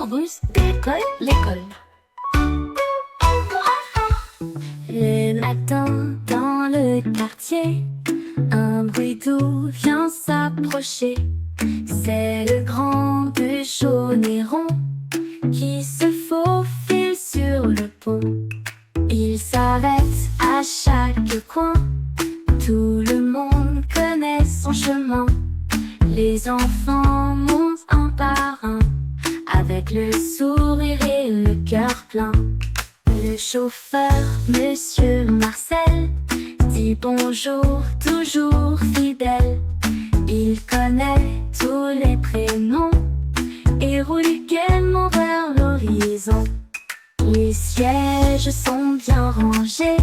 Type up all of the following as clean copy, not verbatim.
L'électrobus décolle l'école. Le matin dans le quartier, un bruit doux vient s'approcher. C'est le grand bus jaune et rond qui se faufile sur le pont. Il s'arrête à chaque coin, tout le monde connaît son chemin. Les enfants montent un par un, avec le sourire et le cœur plein. Le chauffeur, Monsieur Marcel, dit bonjour, toujours fidèle. Il connaît tous les prénoms et roule gaiement vers l'horizon. Les sièges sont bien rangés,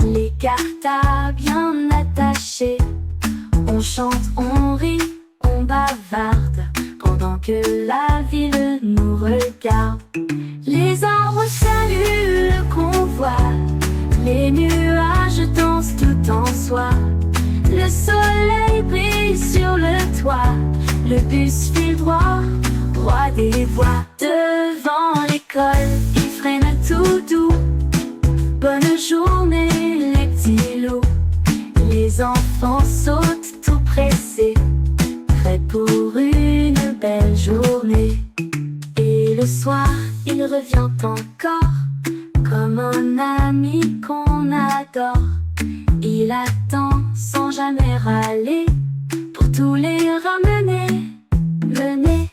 les cartables bien attachés. On chante, on rit, on bavarde, pendant que la ville nous regarde. Les arbres saluent le convoi, les nuages dansent tout en soi. Le soleil brille sur le toit, le bus file droit, roi des voies. Devant l'école, il freine tout doux. Bonne journée les petits loups. Les enfants sautent tout pressés, prêts pour une belle journée. Et le soir, il revient encore, comme un ami qu'on adore. Il attend sans jamais râler, pour tous les ramener, mener.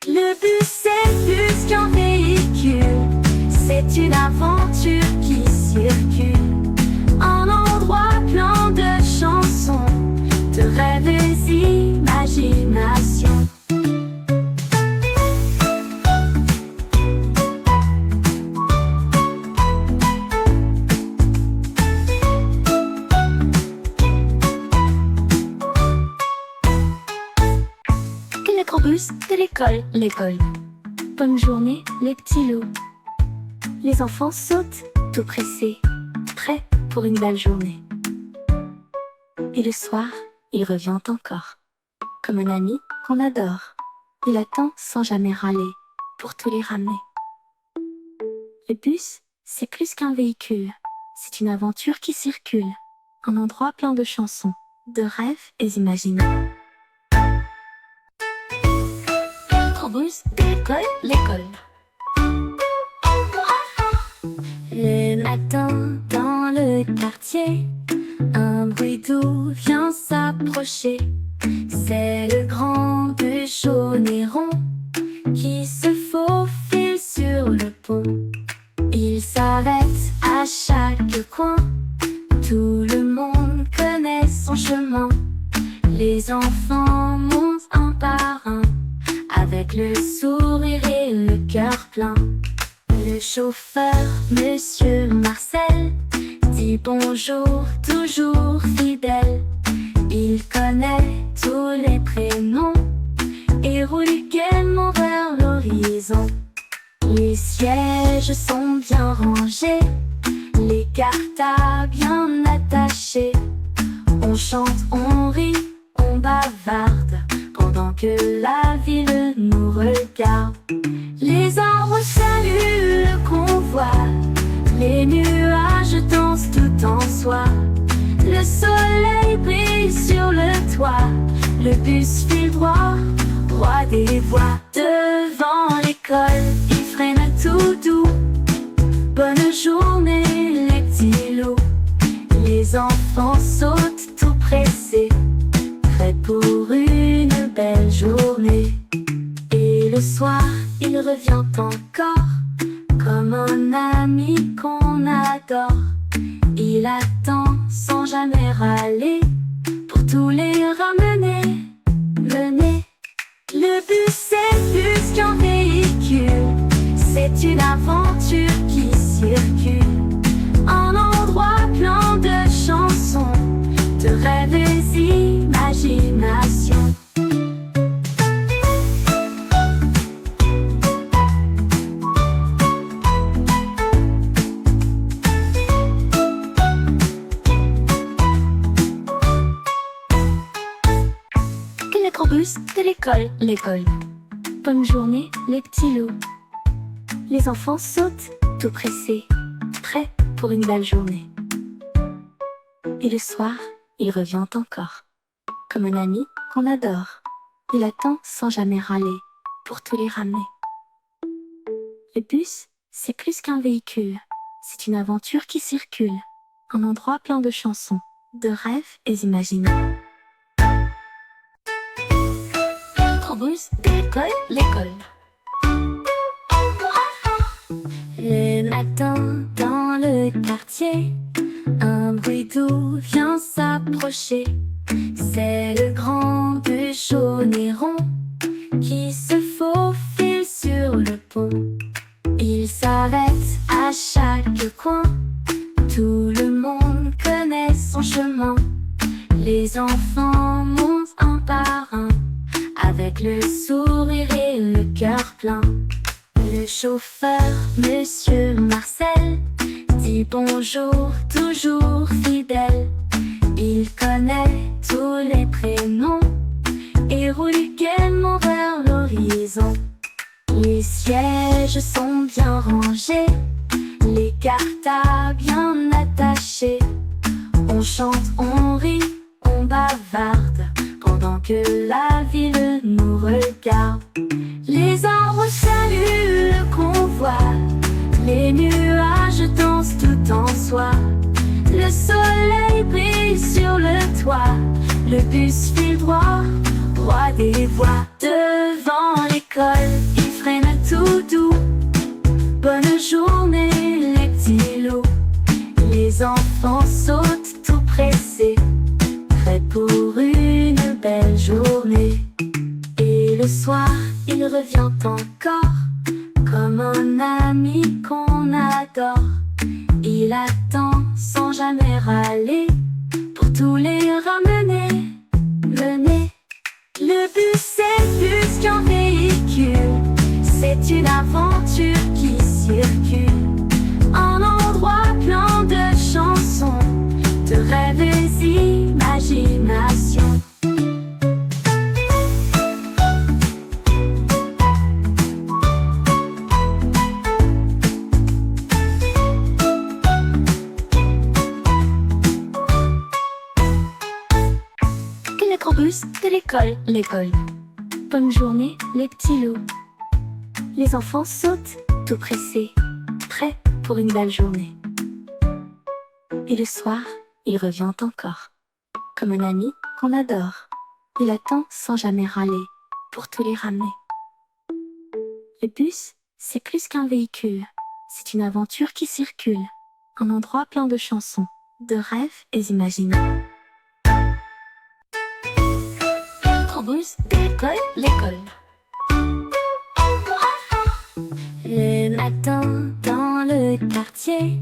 Le bus est plus qu'un véhicule, c'est une aventure qui circule. Un endroit plein de chansons, de rêves et d'imagination. L'électrobus de l'école, l'école. Bonne journée les petits loups. Les enfants sautent, tout pressés, prêts pour une belle journée. Et le soir, il revient encore, comme un ami qu'on adore. Il attend sans jamais râler, pour tous les ramener. Le bus, c'est plus qu'un véhicule, c'est une aventure qui circule. Un endroit plein de chansons, de rêves et d'imagination. L'électrobus décolle l'école. Le matin dans le quartier, un bruit doux vient s'approcher. C'est le grand bus jaune et rond qui se faufile sur le pont. Il s'arrête à chaque coin, tout le monde connaît son chemin. Les enfants montent un par un, avec le sourire et le cœur plein. Le chauffeur, Monsieur Marcel, dit bonjour, toujours fidèle. Il connaît tous les prénoms et roule gaiement vers l'horizon. Les sièges sont bien rangés, les cartables bien attachés. On chante, on rit, on bavarde, pendant que la ville nous regarde. Les arbres saluent le convoi, les nuages dansent tout en soi. Le soleil brille sur le toit, le bus file droit, roi des voies. Devant l'école, il freine tout doux. Bonne journée les petits loups. Les enfants sautent tout pressés, prêts pour une belle journée. Et le soir, il revient encore, comme un ami qu'on adore. Il attend sans jamais râler, pour tous les ramener, mener. Le bus est plus qu'un véhicule, c'est une aventure qui circule. Un endroit plein de chansons, de rêves et d'imagination. L'électrobus de l'école, l'école. Bonne journée les petits loups. Les enfants sautent, tout pressés, prêts pour une belle journée. Et le soir, il revient encore, comme un ami qu'on adore. Il attend sans jamais râler, pour tous les ramener. Le bus, c'est plus qu'un véhicule, c'est une aventure qui circule. Un endroit plein de chansons, de rêves et d'imaginaires. Microbus d'école, l'école. Le matin dans le quartier, un bruit doux vient s'approcher. C'est le grand bus jaune et rond qui se faufile sur le pont. Il s'arrête à chaque coin, tout le monde connaît son chemin. Les enfants montent un par un, avec le sourire et le cœur plein. Le chauffeur, Monsieur Marcel, dit bonjour, toujours fidèle. Il connaît tous les prénoms et roule gaiement vers l'horizon. Les sièges sont bien rangés, les cartables bien attachés. On chante, on rit, on bavarde, pendant que la ville nous regarde. Les arbres saluent le convoi, les nuages dansent tout en soi. Le soleil brille sur le toit, le bus file droit, roi des voies. Devant l'école, il freine tout doux. Bonne journée les petits loups. Les enfants sautent tout pressés, prêts pour une belle journée. Et le soir, il revient encore, comme un ami qu'on adore. Il attend sans jamais râler, pour tous les ramener, mener. Le bus c'est plus qu'un véhicule, c'est une aventure qui circule. Un endroit plein de chansons, de rêves et d'imagination. Microbus de l'école, l'école. Bonne journée les petits loups. Les enfants sautent, tout pressés, prêts pour une belle journée. Et le soir, il revient encore, comme un ami qu'on adore. Il attend sans jamais râler, pour tous les ramener. Le bus, c'est plus qu'un véhicule, c'est une aventure qui circule. Un endroit plein de chansons, de rêves et d'imaginaires. Microbus d'école, l'école. Le matin dans le quartier,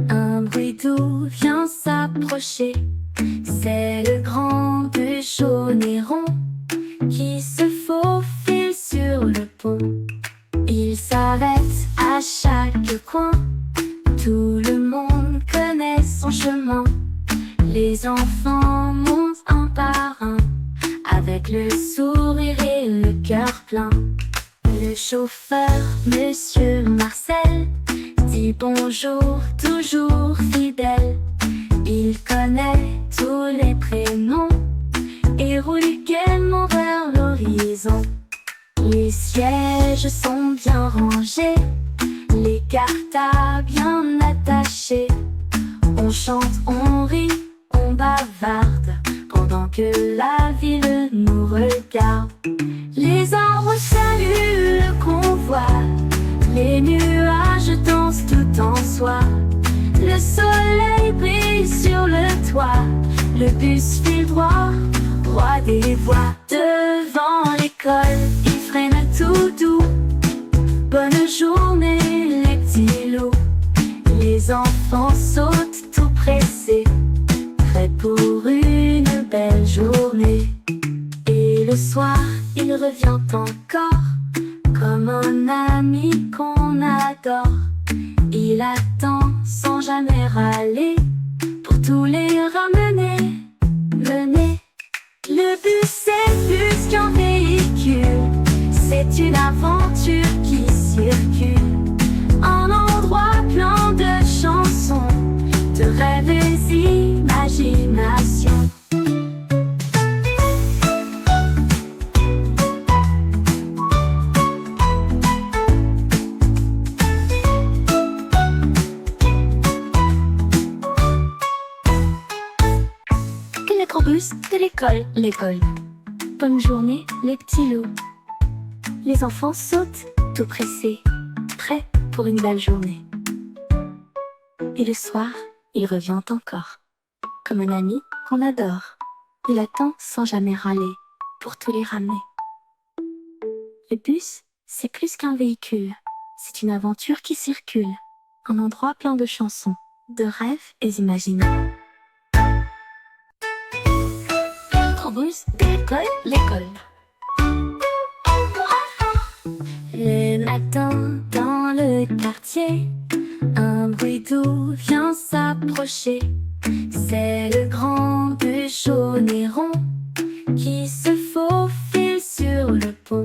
un bruit doux vient s'approcher. C'est le grand bus jaune et rond qui se faufile sur le pont. Il s'arrête à chaque coin, tout le monde connaît son chemin. Les enfants montent un par un, avec le sourire et le cœur plein. Le chauffeur, Monsieur Marcel, dit bonjour, toujours fidèle. Il connaît tous les prénoms et roule gaiement vers l'horizon. Les sièges sont bien rangés, les cartables bien attachés. On chante, on rit, on bavarde, pendant que la ville nous regarde. Les arbres saluent le convoi, les nuages dansent tout en soi. Le soleil brille sur le toit, le bus file droit, roi des voies. Devant l'école, il freine tout doux. Bonne journée les petits loups. Les enfants sautent tout pressés, prêts pour une belle journée. Et le soir, il revient encore, comme un ami qu'on adore. Il attend sans jamais râler, pour tous les ramener, mener. Le bus c'est plus qu'un véhicule, c'est une aventure qui circule. l'école. Bonne journée, les petits loups. Les enfants sautent, tout pressés, prêts pour une belle journée. Et le soir, il revient encore, comme un ami qu'on adore. Il attend sans jamais râler, pour tous les ramener. Le bus, c'est plus qu'un véhicule, c'est une aventure qui circule. Un endroit plein de chansons, de rêves et imaginants. Bus l'école. Le matin dans le quartier, un bruit doux vient s'approcher. C'est le grand bus jaune et rond qui se faufile sur le pont.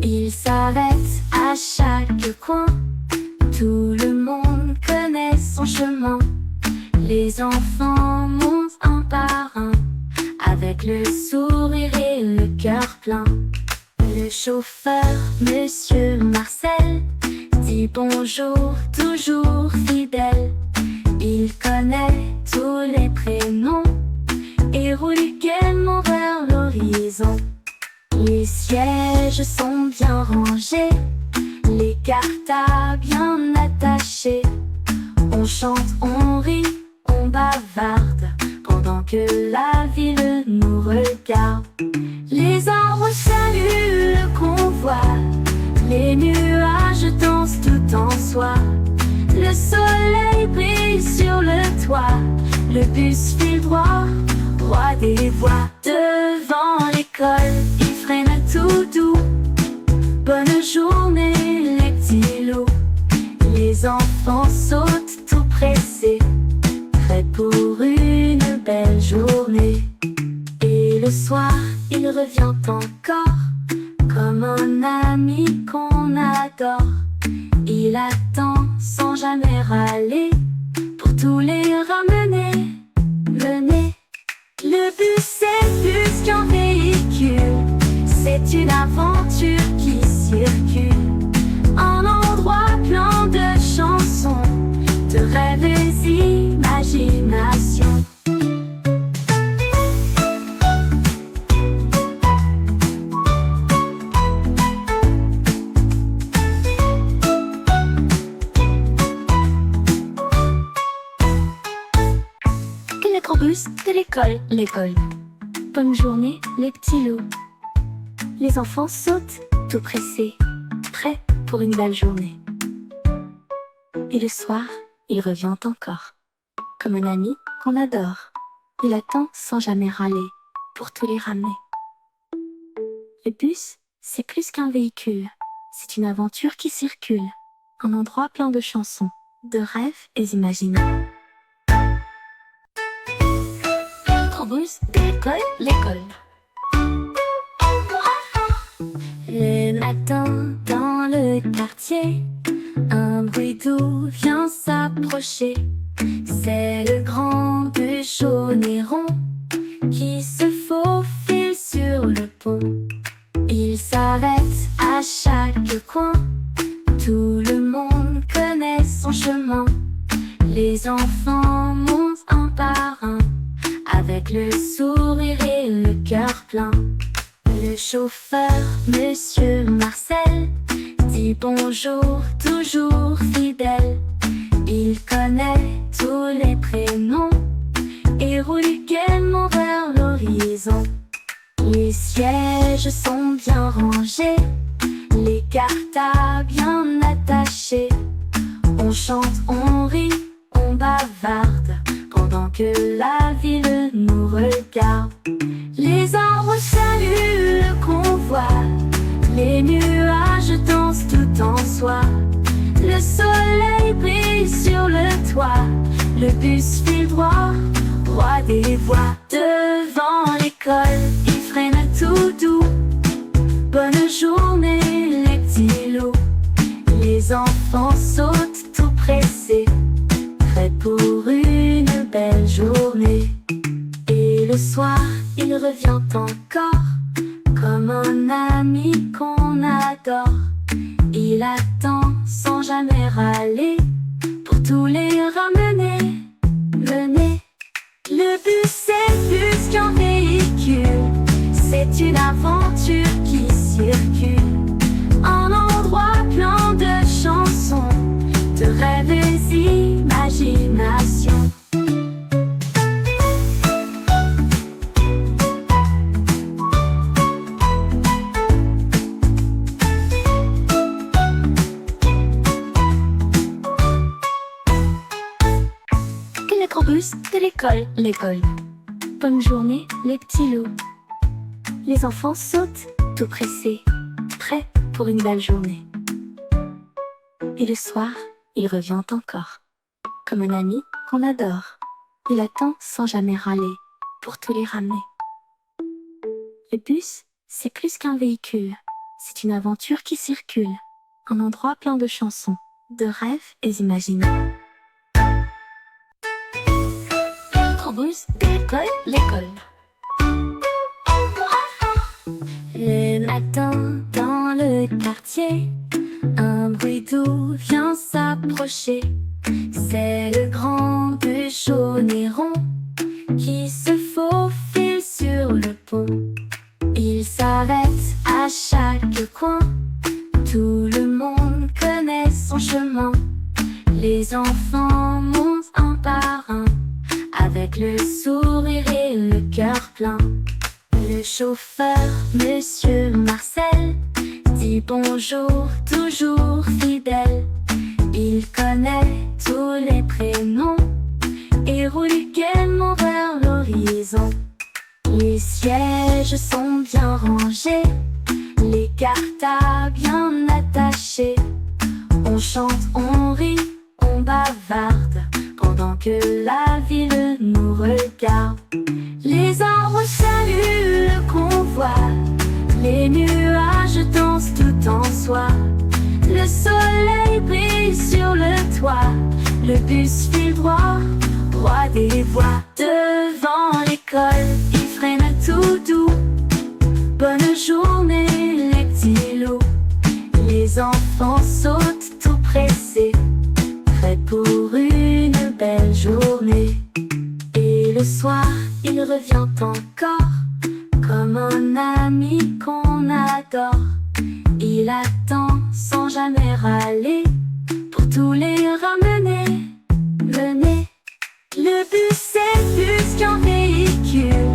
Il s'arrête à chaque coin, tout le monde connaît son chemin. Les enfants montent un par un, avec le sourire et le cœur plein. Le chauffeur, Monsieur Marcel, dit bonjour, toujours fidèle. Il connaît tous les prénoms et roule gaiement vers l'horizon. Les sièges sont bien rangés, les cartables bien attachés. On chante, on rit, on bavarde, pendant que la ville nous regarde. Les arbres saluent le convoi, les nuages dansent tout en soi. Le soleil brille sur le toit, le bus file droit, roi des voies. Devant l'école, il freine tout doux. Bonne journée les petits loups. Les enfants sautent tout pressés, prêts pour une belle journée. Et le soir, il revient encore, comme un ami qu'on adore. Il attend sans jamais râler, pour tous les ramener, mener. Le bus c'est plus qu'un véhicule, c'est une aventure qui circule. Un endroit plein de chansons, de rêves et imagination. Bus de l'école. Bonne journée, les petits loups. Les enfants sautent, tout pressés, prêts pour une belle journée. Et le soir, il revient encore, comme un ami qu'on adore. Il attend sans jamais râler, pour tous les ramener. Le bus, c'est plus qu'un véhicule, c'est une aventure qui circule. Un endroit plein de chansons, de rêves et imaginants. Bus l'école. Le matin dans le quartier, un bruit doux vient s'approcher. C'est le grand bus jaune et rond qui se faufile sur le pont. Il s'arrête à chaque coin, tout le monde connaît son chemin. Les enfants montent un par un, avec le sourire et le cœur plein. Le chauffeur, Monsieur Marcel, dit bonjour, toujours fidèle. Il connaît tous les prénoms et roule gaiement vers l'horizon. Les sièges sont bien rangés, les cartables bien attachés. On chante, on rit, on bavarde, pendant que la ville nous regarde. Les arbres saluent le convoi, les nuages dansent tout en soi. Le soleil brille sur le toit, le bus file droit, roi des voies. Devant l'école, il freine tout doux. Bonne journée les petits loups. Les enfants sautent tout pressés, prêts pour une belle journée. Et le soir, il revient encore, comme un ami qu'on adore. Il attend sans jamais râler, pour tous les ramener, mener. Le bus c'est plus qu'un véhicule, C'est une aventure qui circule, un endroit plein de chansons, de rêves et d'imagination. L'écrobus de l'école. L'école. Bonne journée, les petits loups. Les enfants sautent, tout pressés, prêts pour une belle journée. Et le soir, il revient encore, comme un ami qu'on adore. Il attend sans jamais râler, pour tous les ramener. Le bus, c'est plus qu'un véhicule, c'est une aventure qui circule, un endroit plein de chansons, de rêves et d'imaginations. L'écrobus de l'école. L'école. Le matin dans le quartier, un bruit doux vient s'approcher. C'est le grand bus jaune et rond qui se faufile sur le pont. Il s'arrête à chaque coin, tout le monde connaît son chemin. Les enfants montent un par un, avec le sourire et le cœur plein. Le chauffeur, Monsieur Marcel, dit bonjour, toujours fidèle. Il connaît tous les prénoms et roule gaiement vers l'horizon. Les sièges sont bien rangés, les cartons bien attachés. On chante, on rit, on bavarde, pendant que la ville nous regarde. Les arbres saluent le convoi, les nuages dansent tout en soi. Le soleil brille sur le toit, le bus file droit, roi des voies. Devant l'école, il freine tout doux. Bonne journée les petits loups. Les enfants sautent tout pressés, prêts pour une belle journée. Et le soir, il revient encore, comme un ami qu'on adore. Il attend sans jamais râler, pour tous les ramener, mener. Le bus c'est plus qu'un véhicule,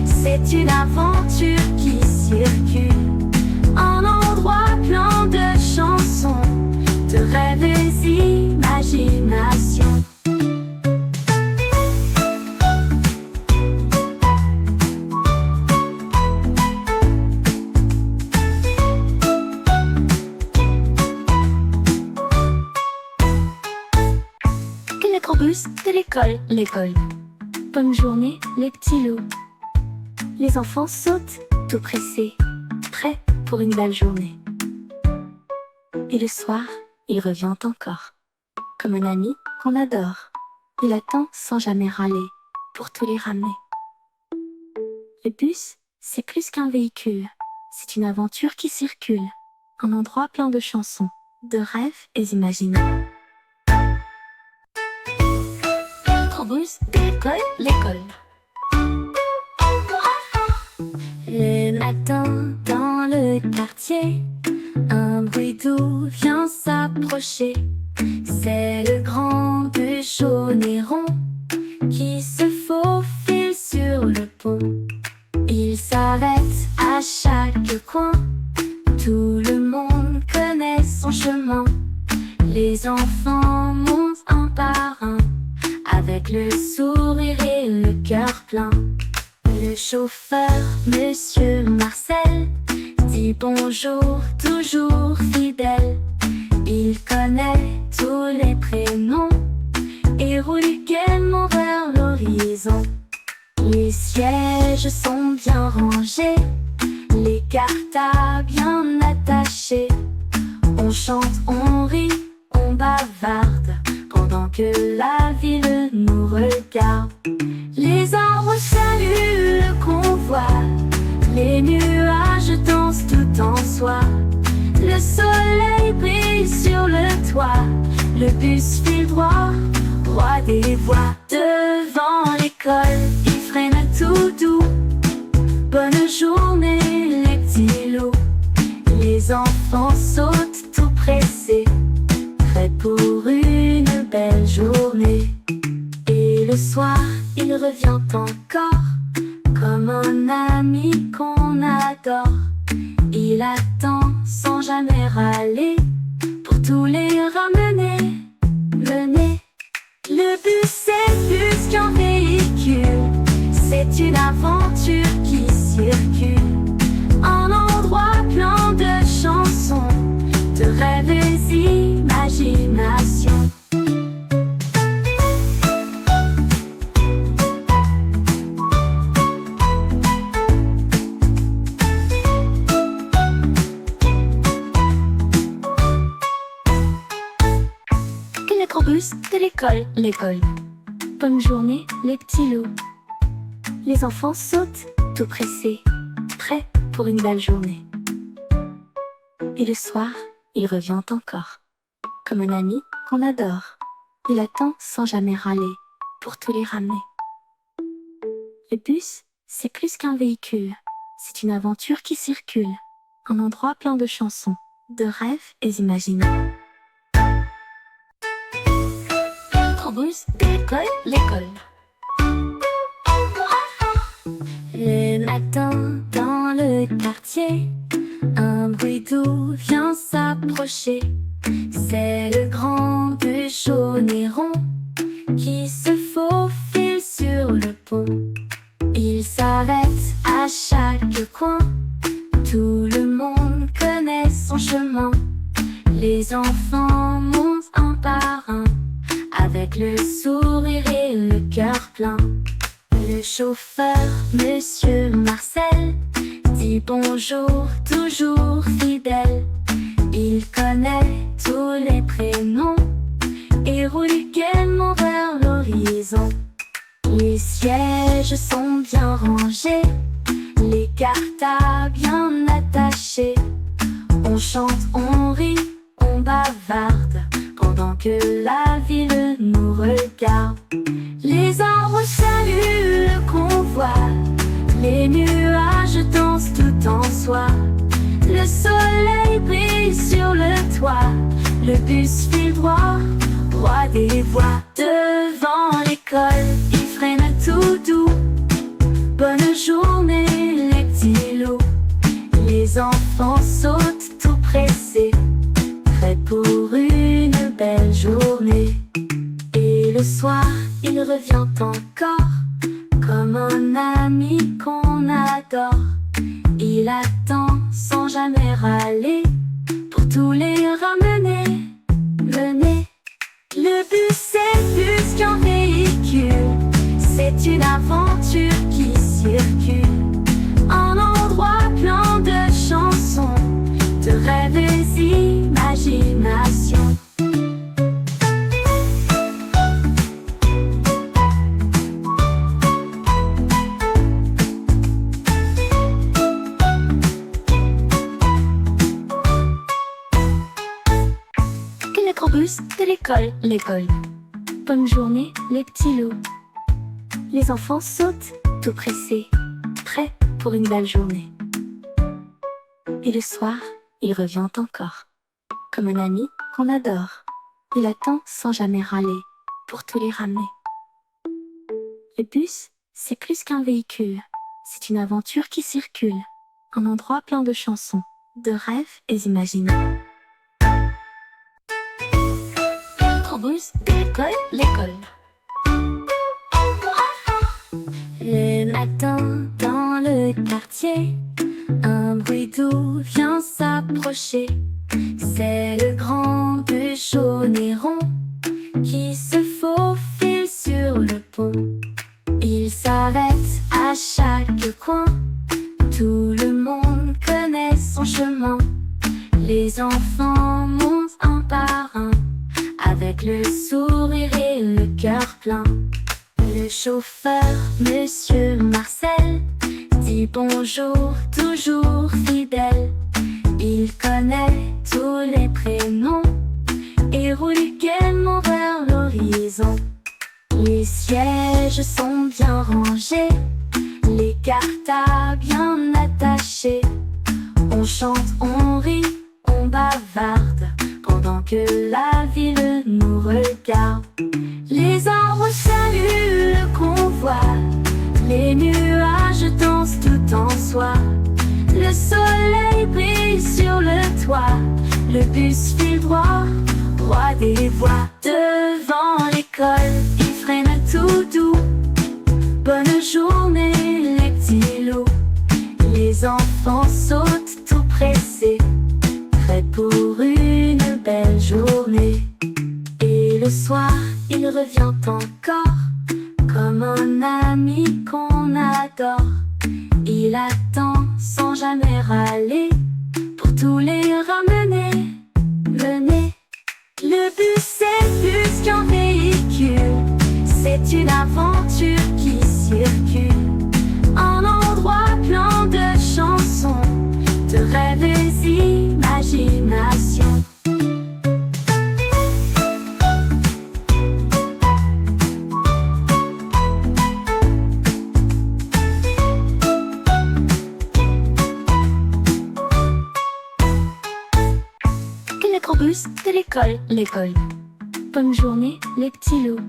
c'est une aventure qui circule, un endroit plein de chansons, de rêves et d'imaginations. L'écrobus de l'école. L'école. Bonne journée, les petits loups. Les enfants sautent, tout pressés, prêts pour une belle journée. Et le soir, il revient encore, comme un ami qu'on adore. Il attend sans jamais râler, pour tous les ramener. Le bus, c'est plus qu'un véhicule, c'est une aventure qui circule, un endroit plein de chansons, de rêves et d'imaginations. L'écrobus de l'école. L'école. Le matin dans le quartier, un bruit doux vient s'approcher. C'est le grand bus jaune et rond qui se faufile sur le pont. Il s'arrête à chaque coin, tout le monde connaît son chemin. Les enfants montent un par un, avec le sourire et le cœur plein. Le chauffeur, Monsieur Marcel, dit bonjour, toujours fidèle. Il connaît tous les prénoms et roule gaiement vers l'horizon. Les sièges sont bien rangés, les cartons bien attachés. On chante, on rit, on bavarde, pendant que la ville nous regarde. Les arbres saluent le convoi, les nuages dansent tout en soi. Le soleil brille sur le toit, le bus file droit, roi des voies. Devant l'école, il freine tout doux. Bonne journée les petits loups. Les enfants sautent tout pressés, prêts pour une belle journée. Et le soir, il revient encore, comme un ami qu'on adore. Il attend sans jamais râler, pour tous les ramener, mener. Le bus c'est plus qu'un véhicule, c'est une aventure qui circule. Un endroit plein de chansons, de rêves et d'imagination. L'électrobus de l'école. Bonne journée les petits loups. Les enfants sautent tout pressés, prêts pour une belle journée. Et le soir, il revient encore, comme un ami qu'on adore. Il attend sans jamais râler, pour tous les ramener. Le bus, c'est plus qu'un véhicule, c'est une aventure qui circule. Un endroit plein de chansons, de rêves et d'imagination. L'électrobus de l'école. Le matin dans le quartier, un bruit doux vient s'approcher. C'est le grand bus jaune et rond qui se faufile sur le pont. Il s'arrête à chaque coin, tout le monde connaît son chemin. Les enfants montent un par un, avec le sourire et le cœur plein. Le chauffeur, Monsieur Marcel, dit bonjour, toujours fidèle. Il connaît tous les prénoms et roule gaiement vers l'horizon. Les sièges sont bien rangés, les cartables bien attachés. On chante, on rit, on bavarde, pendant que la ville nous regarde. Les arbres saluent le convoi, les nuages dansent tout en soi. Le soleil brille sur le toit, le bus file droit, roi des voies. Devant l'école, il freine tout doux. Bonne journée les petits loups. Les enfants sautent tout pressés, prêts pour une belle journée. Et le soir, il revient encore, comme un ami qu'on adore. Il attend sans jamais râler, pour tous les ramener, mener. Le bus c'est plus qu'un véhicule, c'est une aventure qui circule. Un endroit plein de chansons, de rêves et d'imagination. L'électrobus de l'école. Bonne journée les petits loups. Les enfants sautent tout pressés, prêts pour une belle journée. Et le soir, il revient encore, comme un ami qu'on adore. Il attend sans jamais râler, pour tous les ramener. Le bus, c'est plus qu'un véhicule, c'est une aventure qui circule. Un endroit plein de chansons, de rêves et d'imagination. L'électrobus de l'école. Le matin dans le quartier, un bruit doux vient s'approcher. C'est le grand bus jaune et rond qui se faufile sur le pont. Il s'arrête à chaque coin, tout le monde connaît son chemin. Les enfants montent un par un, avec le sourire et le cœur plein. Le chauffeur, Monsieur Marcel, dit bonjour, toujours fidèle. Il connaît tous les prénoms et roule gaiement vers l'horizon. Les sièges sont bien rangés, les cartables bien que la ville nous regarde. Les arbres saluent le convoi, les nuages dansent tout en soi. Le soleil brille sur le toit, le bus file droit, roi des voies. Devant l'école, il freine tout doux. Bonne journée les petits loups. Les enfants sautent tout pressés, prêts pour une belle journée. Et le soir, il revient encore, comme un ami qu'on adore. Il attend sans jamais râler, pour tous les ramener, mener. Le bus est plus qu'un véhicule, c'est une aventure qui circule. Un endroit plein de chansons, de rêves et d'imagination. L'écrobus de l'école, l'école. Bonne journée, les petits loups.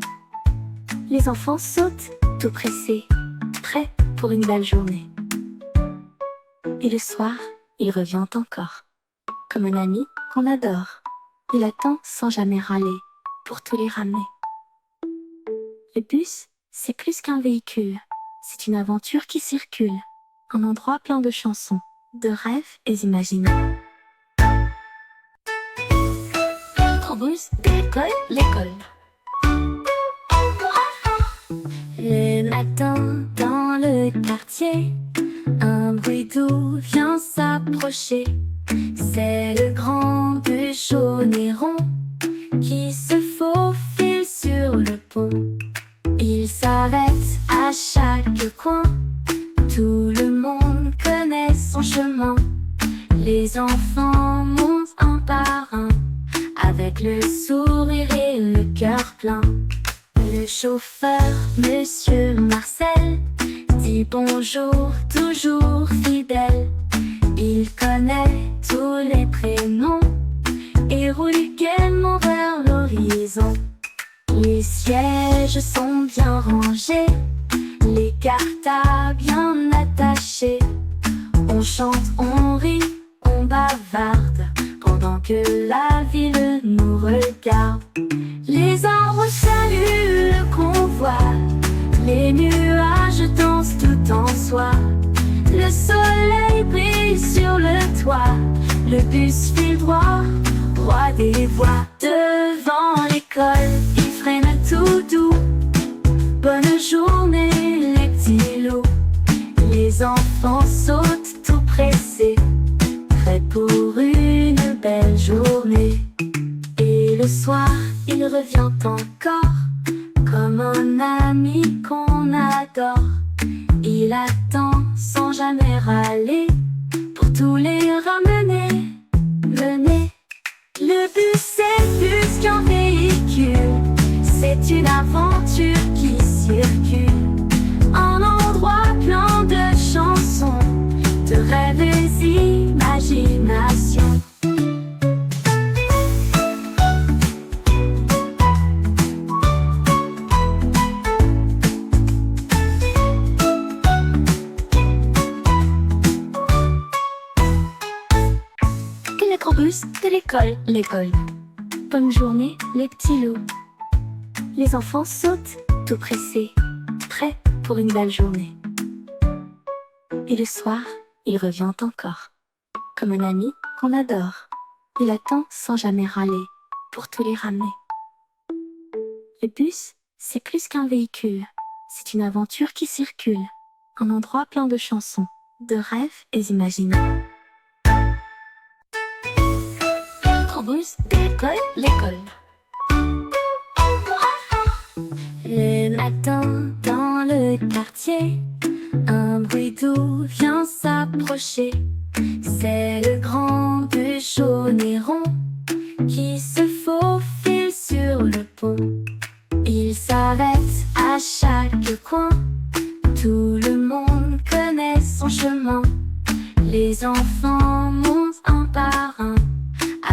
Les enfants sautent, tout pressés, prêts pour une belle journée. Et le soir, il revient encore, comme un ami qu'on adore. Il attend sans jamais râler, pour tous les ramener. Le bus, c'est plus qu'un véhicule, c'est une aventure qui circule. Un endroit plein de chansons, de rêves et d'imagination. L'écrobus de l'école, l'école. Le matin dans le quartier, un bruit doux vient s'approcher. C'est le grand bus jaune et rond qui se faufile sur le pont. Il s'arrête à chaque coin, tout le monde connaît son chemin. Les enfants montent un par un, avec le sourire et le cœur plein. Le chauffeur, Monsieur Marcel, dit bonjour, toujours fidèle. Il connaît tous les prénoms et roule gaiement vers l'horizon. Les sièges sont bien rangés, les cartables bien attachés. On chante, on rit, on bavarde, pendant que la ville nous regarde. Les arbres saluent le convoi, les nuages dansent tout en soi. Le soleil brille sur le toit, le bus file droit, roi des voies. Devant l'école, il freine tout doux. Bonne journée les petits loups. Les enfants sautent tout pressés, prêts pour une belle journée. Et le soir, il revient encore, comme un ami qu'on adore. Il attend sans jamais râler, pour tous les ramener, mener. Le bus est plus qu'un véhicule, c'est une aventure qui circule. Un endroit plein de chansons, de rêves et d'imagination. L'écrobus de l'école, l'école. Bonne journée, les petits loups. Les enfants sautent, tout pressés, prêts pour une belle journée. Et le soir, il revient encore, comme un ami qu'on adore. Il attend sans jamais râler, pour tous les ramener. Le bus, c'est plus qu'un véhicule, c'est une aventure qui circule. Un endroit plein de chansons, de rêves et d'imagination. L'écrobus de l'école, l'école. Le matin dans le quartier, un bruit doux vient s'approcher. C'est le grand bus jaune et rond qui se faufile sur le pont. Il s'arrête à chaque coin, tout le monde connaît son chemin. Les enfants montent un par un,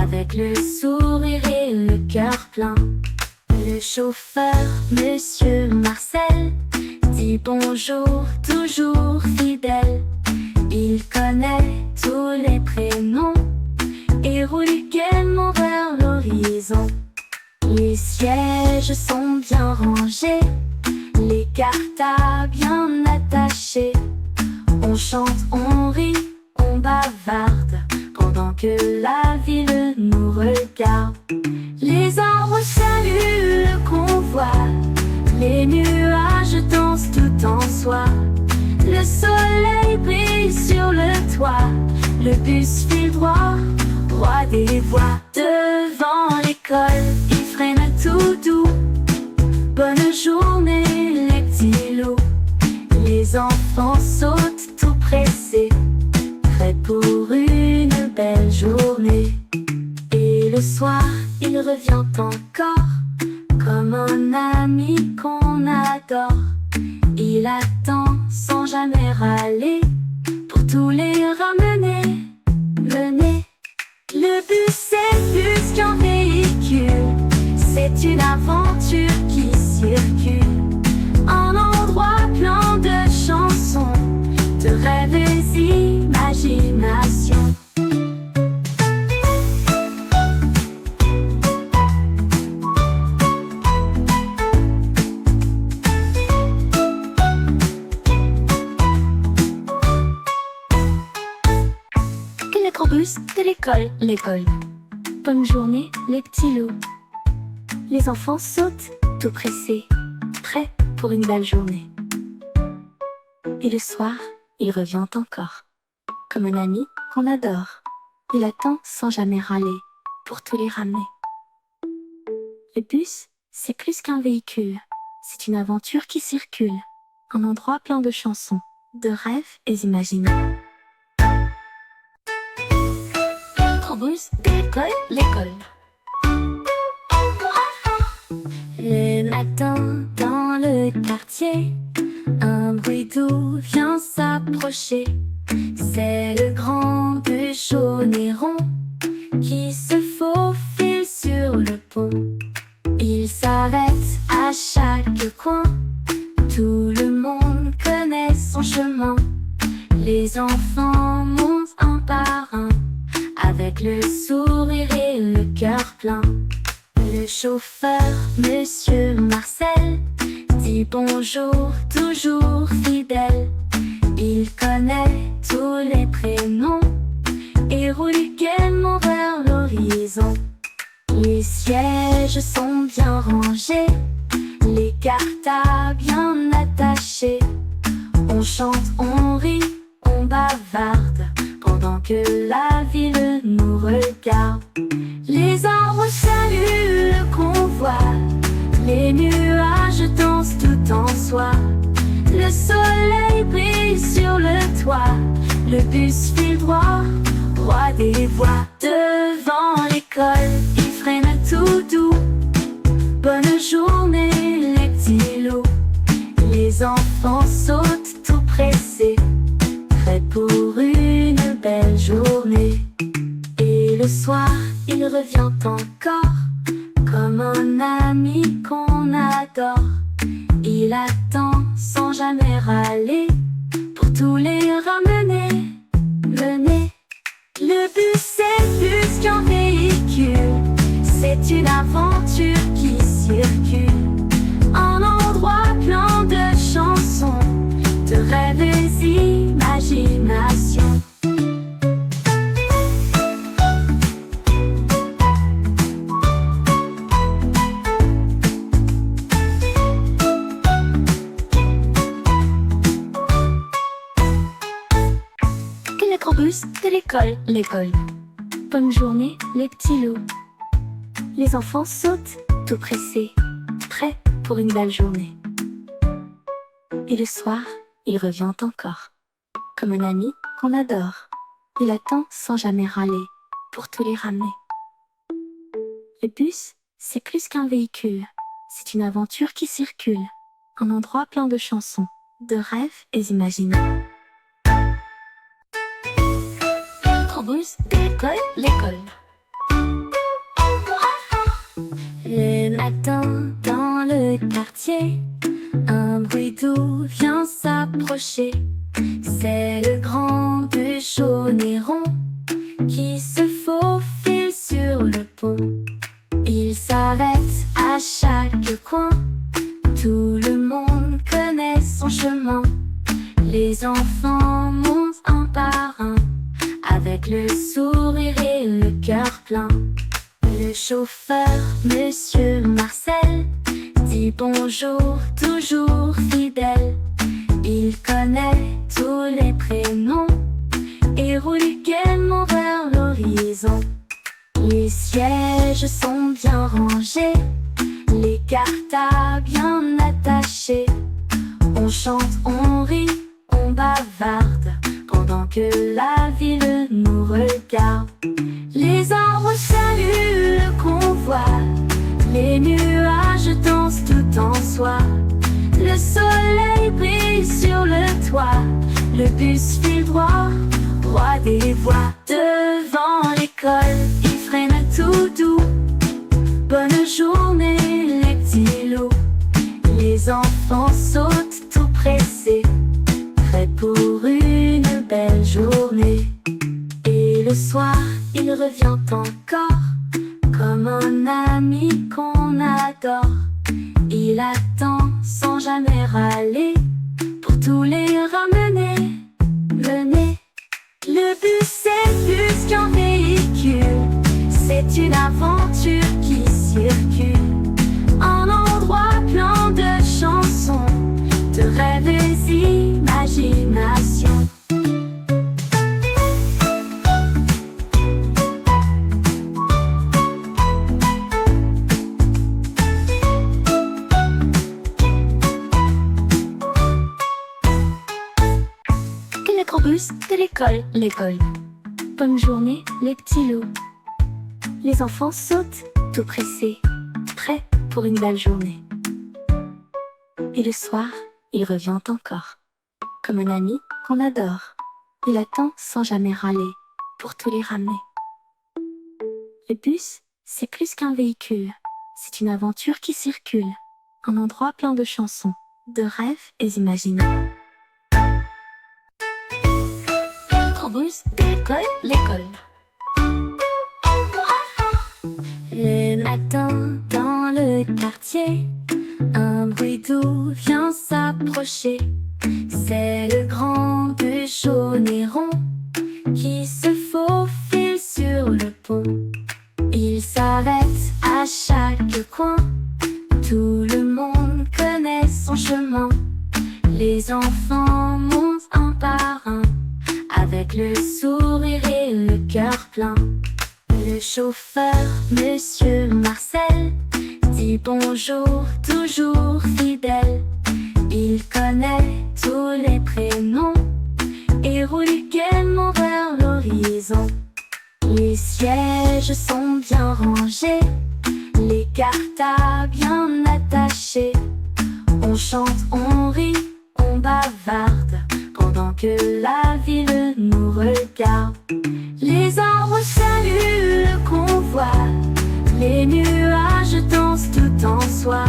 avec le sourire et le cœur plein. Le chauffeur, Monsieur Marcel, dit bonjour, toujours fidèle. Il connaît tous les prénoms et roule gaiement vers l'horizon. Les sièges sont bien rangés, les cartables bien attachés. On chante, on rit, on bavarde, pendant que la ville nous regarde. Les arbres saluent le convoi, les nuages dansent tout en soi. Le soleil brille sur le toit, le bus file droit, roi des voies. Devant l'école, il freine tout doux. Bonne journée les petits loups. Les enfants sautent tout pressés, prêts pour une belle journée. Et le soir, il revient encore, comme un ami qu'on adore. Il attend sans jamais râler, pour tous les ramener, mener. Le bus est plus qu'un véhicule, c'est une aventure qui circule. Un endroit plein de chansons, de rêves et d'imagination. L'électrobus de l'école. Bonne journée les petits loups. Les enfants sautent tout pressés, prêts pour une belle journée. Et le soir, il revient encore, comme un ami qu'on adore. Il attend sans jamais râler, pour tous les ramener. Le bus, c'est plus qu'un véhicule, c'est une aventure qui circule. Un endroit plein de chansons, de rêves et d'imaginaires. L'électrobus de l'école. Le matin dans le quartier, un bruit doux vient s'approcher. C'est le grand bus jaune et rond qui se faufile sur le pont. Il s'arrête à chaque coin, tout le monde connaît son chemin. Les enfants montent un par un, avec le sourire et le cœur plein. Le chauffeur, Monsieur Marcel, dit bonjour, toujours fidèle. Il connaît tous les prénoms et roule gaiement vers l'horizon. Les sièges sont bien rangés, les cartables bien attachés. On chante, on rit, on bavarde, pendant que la ville nous regarde. Les arbres saluent le convoi, les nuages dansent tout en soi. Le soleil brille sur le toit, le bus file droit, roi des voies. Devant l'école, il freine tout doux. Bonne journée les petits loups. Les enfants sautent tout pressés, prêts pour une belle journée. Et le soir, il revient encore, comme un ami qu'on adore. Il attend sans jamais râler, pour tous les ramener, mener. Le bus est plus qu'un véhicule, c'est une aventure qui circule. Un endroit plein de chansons, de rêves et d'imagination. L'électrobus de l'école. Bonne journée les petits loups. Les enfants sautent tout pressés, prêts pour une belle journée. Et le soir, il revient encore, comme un ami qu'on adore. Il attend sans jamais râler, pour tous les ramener. Le bus, c'est plus qu'un véhicule, c'est une aventure qui circule. Un endroit plein de chansons, de rêves et d'imaginaires. L'électrobus de l'école. attend dans le quartier. Un bruit doux vient s'approcher. C'est le grand bûche jaune et rond qui se faufile sur le pont. Il s'arrête à chaque coin. Tout le monde connaît son chemin. Les enfants montent un par un, avec le sourire et le cœur plein. Le chauffeur, Monsieur Marcel, dit bonjour, toujours fidèle. Il connaît tous les prénoms et roule gaiement vers l'horizon. Les sièges sont bien rangés, les cartables bien attachés. On chante, on rit, on bavarde, pendant que la ville nous regarde. Les arbres saluent le convoi, les nuages dansent tout en soi. Le soleil brille sur le toit, le bus file droit, roi des voies. Devant l'école, il freine tout doux. Bonne journée les petits loups. Les enfants sautent tout pressés, prêts pour une belle journée. Et le soir, il revient encore, comme un ami qu'on adore. Il attend sans jamais râler, pour tous les ramener, mener. Le bus c'est plus qu'un véhicule, c'est une aventure qui circule. Un endroit plein de chansons, de rêves et d'imagination. Bus de l'école. Bonne journée les petits loups. Les enfants sautent tout pressés, prêts pour une belle journée. Et le soir, il revient encore, comme un ami qu'on adore. Il attend sans jamais râler, pour tous les ramener. Le bus, c'est plus qu'un véhicule, c'est une aventure qui circule. Un endroit plein de chansons, de rêves et d'imaginations. Bus de l'école. Le matin dans le quartier, un bruit doux vient s'approcher. C'est le grand bûche jaune et rond qui se faufile sur le pont. Il s'arrête à chaque coin. Tout le monde connaît son chemin. Les enfants montent un par un, avec le sourire et le cœur plein. Le chauffeur, Monsieur Marcel, dit bonjour, toujours fidèle. Il connaît tous les prénoms et roule gaiement vers l'horizon. Les sièges sont bien rangés, les cartables bien attachés. On chante, on rit, on bavarde, pendant que la ville nous regarde. Les arbres saluent le convoi, les nuages dansent tout en soi.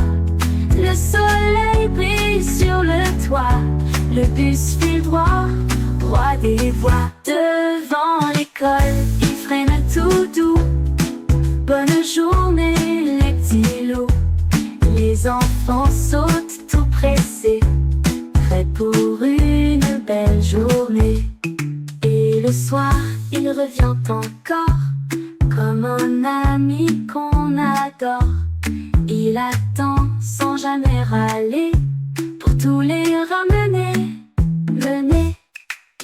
Le soleil brille sur le toit, le bus file droit, roi des voies. Devant l'école, il freine tout doux. Bonne journée les petits loups. Les enfants sautent tout pressés, prêts pour une belle journée. Et le soir, il revient encore, comme un ami qu'on adore. Il attend sans jamais râler, pour tous les ramener, mener.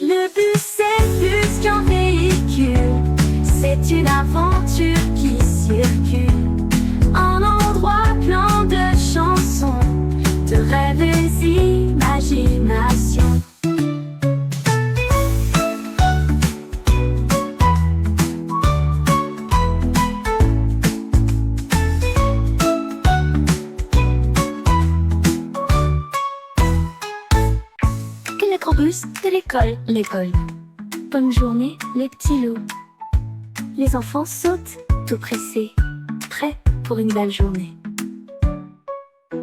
Le bus c'est plus qu'un véhicule, c'est une aventure qui circule. Un endroit plein de chansons, de rêves et d'imaginations. Bus de l'école. Bonne journée les petits loups. Les enfants sautent tout pressés, prêts pour une belle journée.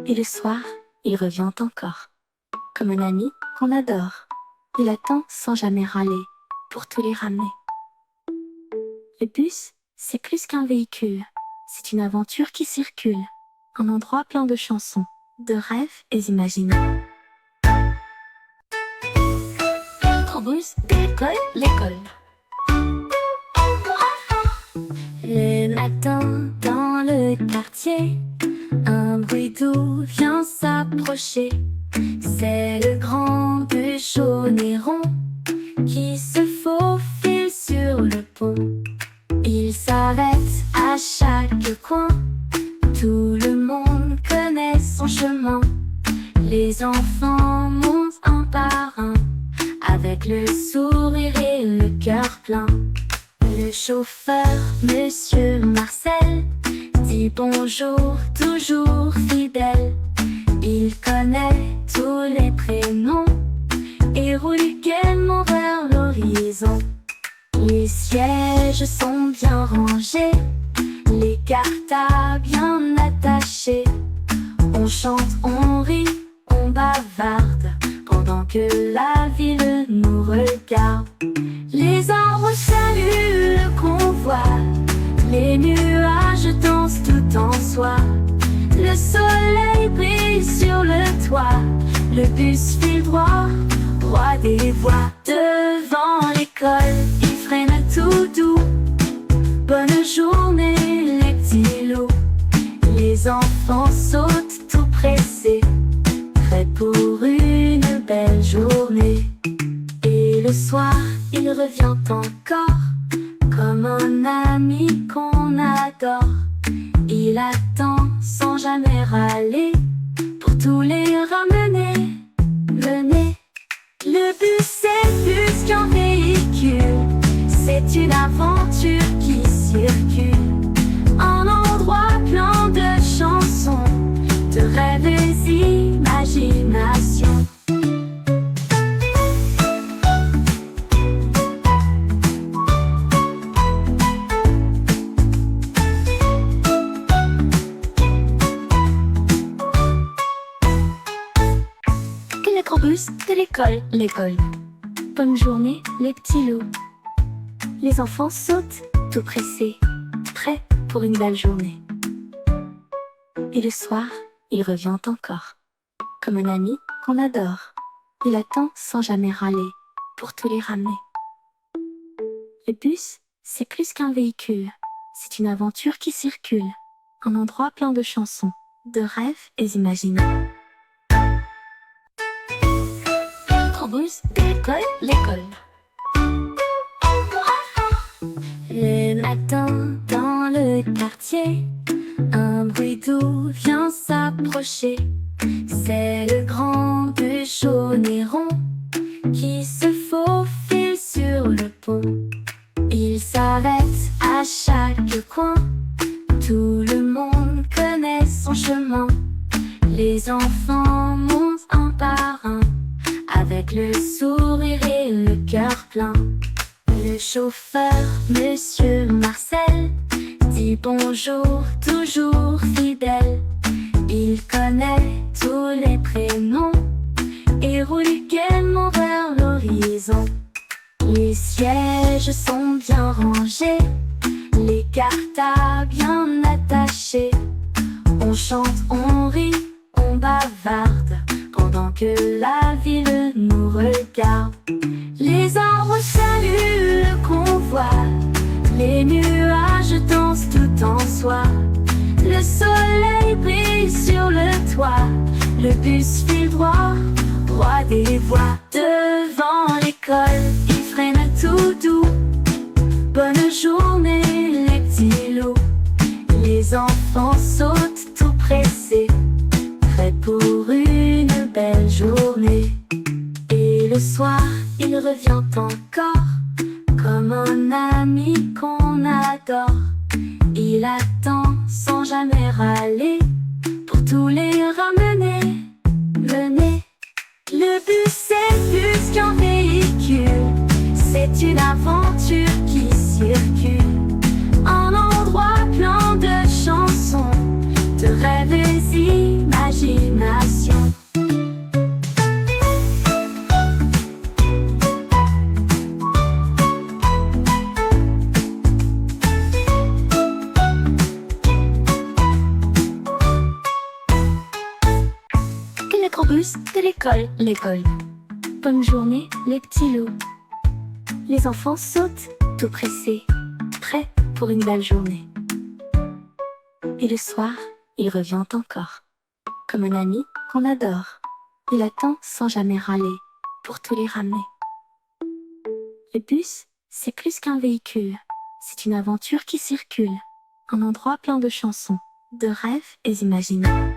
Et le soir, il revient encore. Comme un ami qu'on adore. Il attend sans jamais râler, pour tous les ramener. Le bus, c'est plus qu'un véhicule. C'est une aventure qui circule. Un endroit plein de chansons, de rêves et d'imaginaires. Bus l'école. Le matin dans le quartier, un bruit doux vient s'approcher. C'est le grand bus jaune et rond qui se faufile sur le pont. Il s'arrête à chaque coin, tout le monde connaît son chemin. Les enfants montent un par un, avec le sourire et le cœur plein. Le chauffeur, Monsieur Marcel, dit bonjour, toujours fidèle. Il connaît tous les prénoms et roule gaiement vers l'horizon. Les sièges sont bien rangés, les cartables bien attachés. On chante, on rit, on bavarde, pendant que la ville nous regarde. Les arbres saluent le convoi, les nuages dansent tout en soi. Le soleil brille sur le toit, le bus file droit, roi des voies. Devant l'école, il freine tout doux. Bonne journée les petits loups. Les enfants sautent tout pressés, prêts pour une belle journée. Et le soir, il revient encore, comme un ami qu'on adore. Il attend sans jamais râler, pour tous les ramener, mener. Le bus c'est plus qu'un véhicule, c'est une aventure qui circule. Un endroit plein de chansons, de rêves et d'imagination. Bus de l'école. Bonne journée les petits loups. Les enfants sautent tout pressés, prêts pour une belle journée. Et le soir, il revient encore, comme un ami qu'on adore. Il attend sans jamais râler, pour tous les ramener. Le bus, c'est plus qu'un véhicule, c'est une aventure qui circule. Un endroit plein de chansons, de rêves et d'imaginaires. Bus l'école. Le matin dans le quartier, un bruit doux vient s'approcher. C'est le grand bus jaune et rond qui se faufile sur le pont. Il s'arrête à chaque coin, tout le monde connaît son chemin. Les enfants montent un par un, avec le sourire et le cœur plein. Le chauffeur, Monsieur Marcel, dit bonjour, toujours fidèle. Il connaît tous les prénoms et roule gaiement vers l'horizon. Les sièges sont bien rangés, les cartables bien attachés. On chante, on rit, on bavarde, pendant que la ville nous regarde. Les arbres saluent le convoi, les nuages dansent tout en soi. Le soleil brille sur le toit, le bus file droit, roi des voies. Devant l'école, il freine tout doux. Bonne journée les petits loups. Les enfants sautent tout pressés, prêts pour une belle journée. Et le soir, il revient encore, comme un ami qu'on adore. Il attend sans jamais râler, pour tous les ramener, mener. Le bus c'est plus qu'un véhicule, c'est une aventure qui circule. Un endroit plein de chansons, de rêves et d'images. bus de l'école. L'école. Bonne journée, les petits loups. Les enfants sautent, tout pressés, prêts pour une belle journée. Et le soir, il revient encore, comme un ami qu'on adore. Il attend sans jamais râler, pour tous les ramener. Le bus, c'est plus qu'un véhicule, c'est une aventure qui circule. Un endroit plein de chansons, de rêves et d'imaginaires.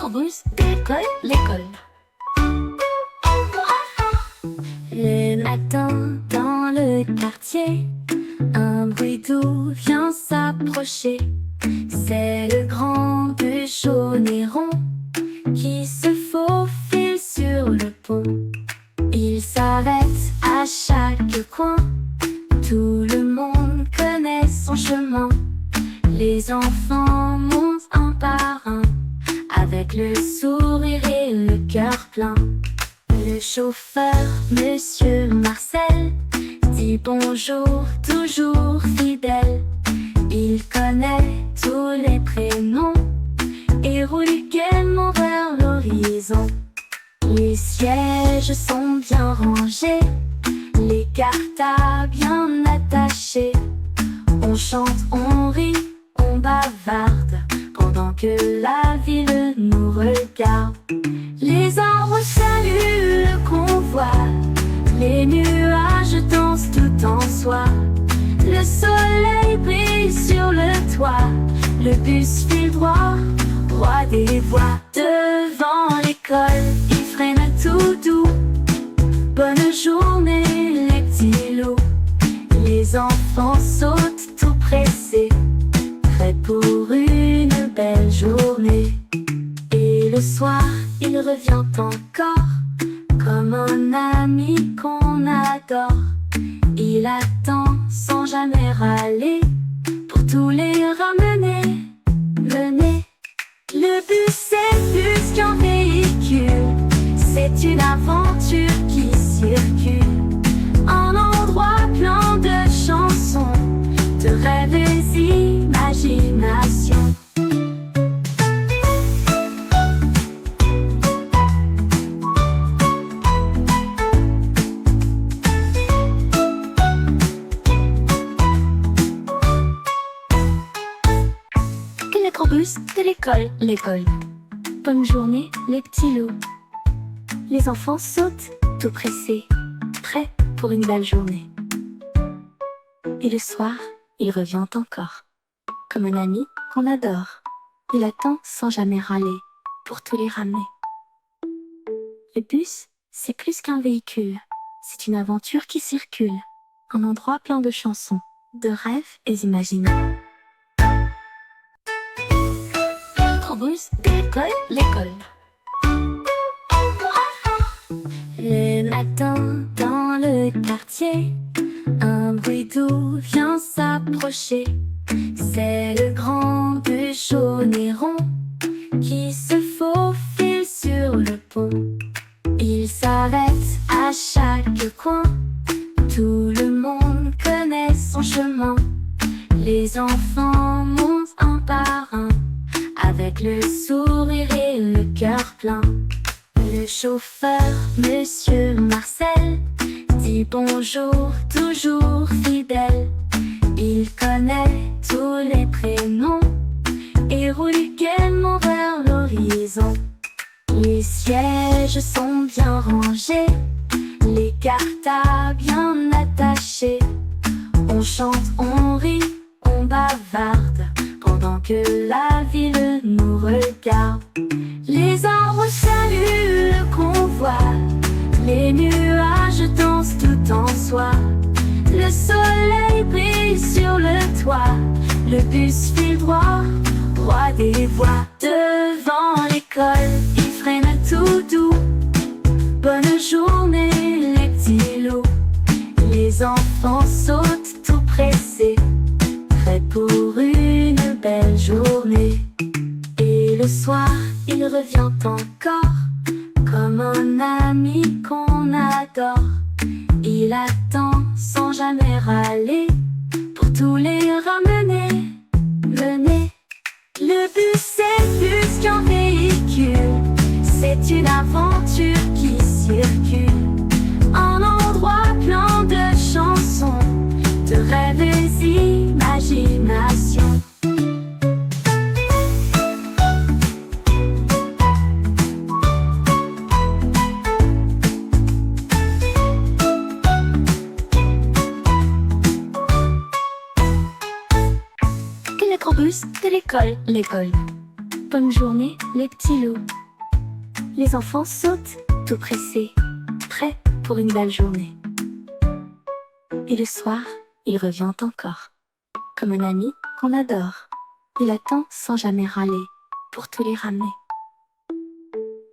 Bus d'école, l'école. Le matin dans le quartier, un bruit doux vient s'approcher. C'est le grand bus jaune et rond qui se faufile sur le pont. Il s'arrête à chaque coin, tout le monde connaît son chemin. Les enfants montent un par un, avec le sourire et le cœur plein. Le chauffeur, Monsieur Marcel, dit bonjour, toujours fidèle. Il connaît tous les prénoms et roule gaiement vers l'horizon. Les sièges sont bien rangés, les cartons bien attachés. On chante, on rit, on bavarde, pendant que la ville nous regarde. Les arbres saluent le convoi, les nuages dansent tout en soi. Le soleil brille sur le toit, le bus file droit, roi des voies. Devant l'école, il freine tout doux. Bonne journée les petits loups. Les enfants sautent tout pressés, prêts pour une belle journée. Et le soir, il revient encore, comme un ami qu'on adore. Il attend sans jamais râler, pour tous les ramener, mener. Le bus, c'est plus qu'un véhicule, c'est une aventure qui circule. Un endroit plein de chansons, de rêves et d'imagination. Bus de l'école, l'école. Bonne journée, les petits loups. Les enfants sautent, tout pressés, prêts pour une belle journée. Et le soir, il revient encore, comme un ami qu'on adore. Il attend sans jamais râler, pour tous les ramener. Le bus, c'est plus qu'un véhicule, c'est une aventure qui circule. Un endroit plein de chansons, de rêves et d'imaginaires. Bus d'école, l'école. Le matin dans le quartier, un bruit doux vient s'approcher. C'est le grand bus jaune et rond qui se faufile sur le pont. Il s'arrête à chaque coin, tout le monde connaît son chemin. Les enfants montent un par un, avec le sourire et le cœur plein. Le chauffeur, Monsieur Marcel, dit bonjour, toujours fidèle. Il connaît tous les prénoms et roule gaiement vers l'horizon. Les sièges sont bien rangés, les cartons bien attachés. On chante, on rit, on bavarde, pendant que la ville nous regarde. Les arbres saluent le convoi, les nuages dansent tout en soi. Le soleil brille sur le toit, le bus file droit, roi des voies. Devant l'école, il freine tout doux. Bonne journée les petits loups. Les enfants sautent tout pressés, prêts pour une belle journée. Et le soir, il revient encore, comme un ami qu'on adore. Il attend sans jamais râler, pour tous les ramener, mener. Le bus, c'est plus qu'un L'électrobus de l'école. L'école. Bonne journée, les petits loups. Les enfants sautent, tout pressés, prêts pour une belle journée. Et le soir, il revient encore, comme un ami qu'on adore. Il attend sans jamais râler, pour tous les ramener.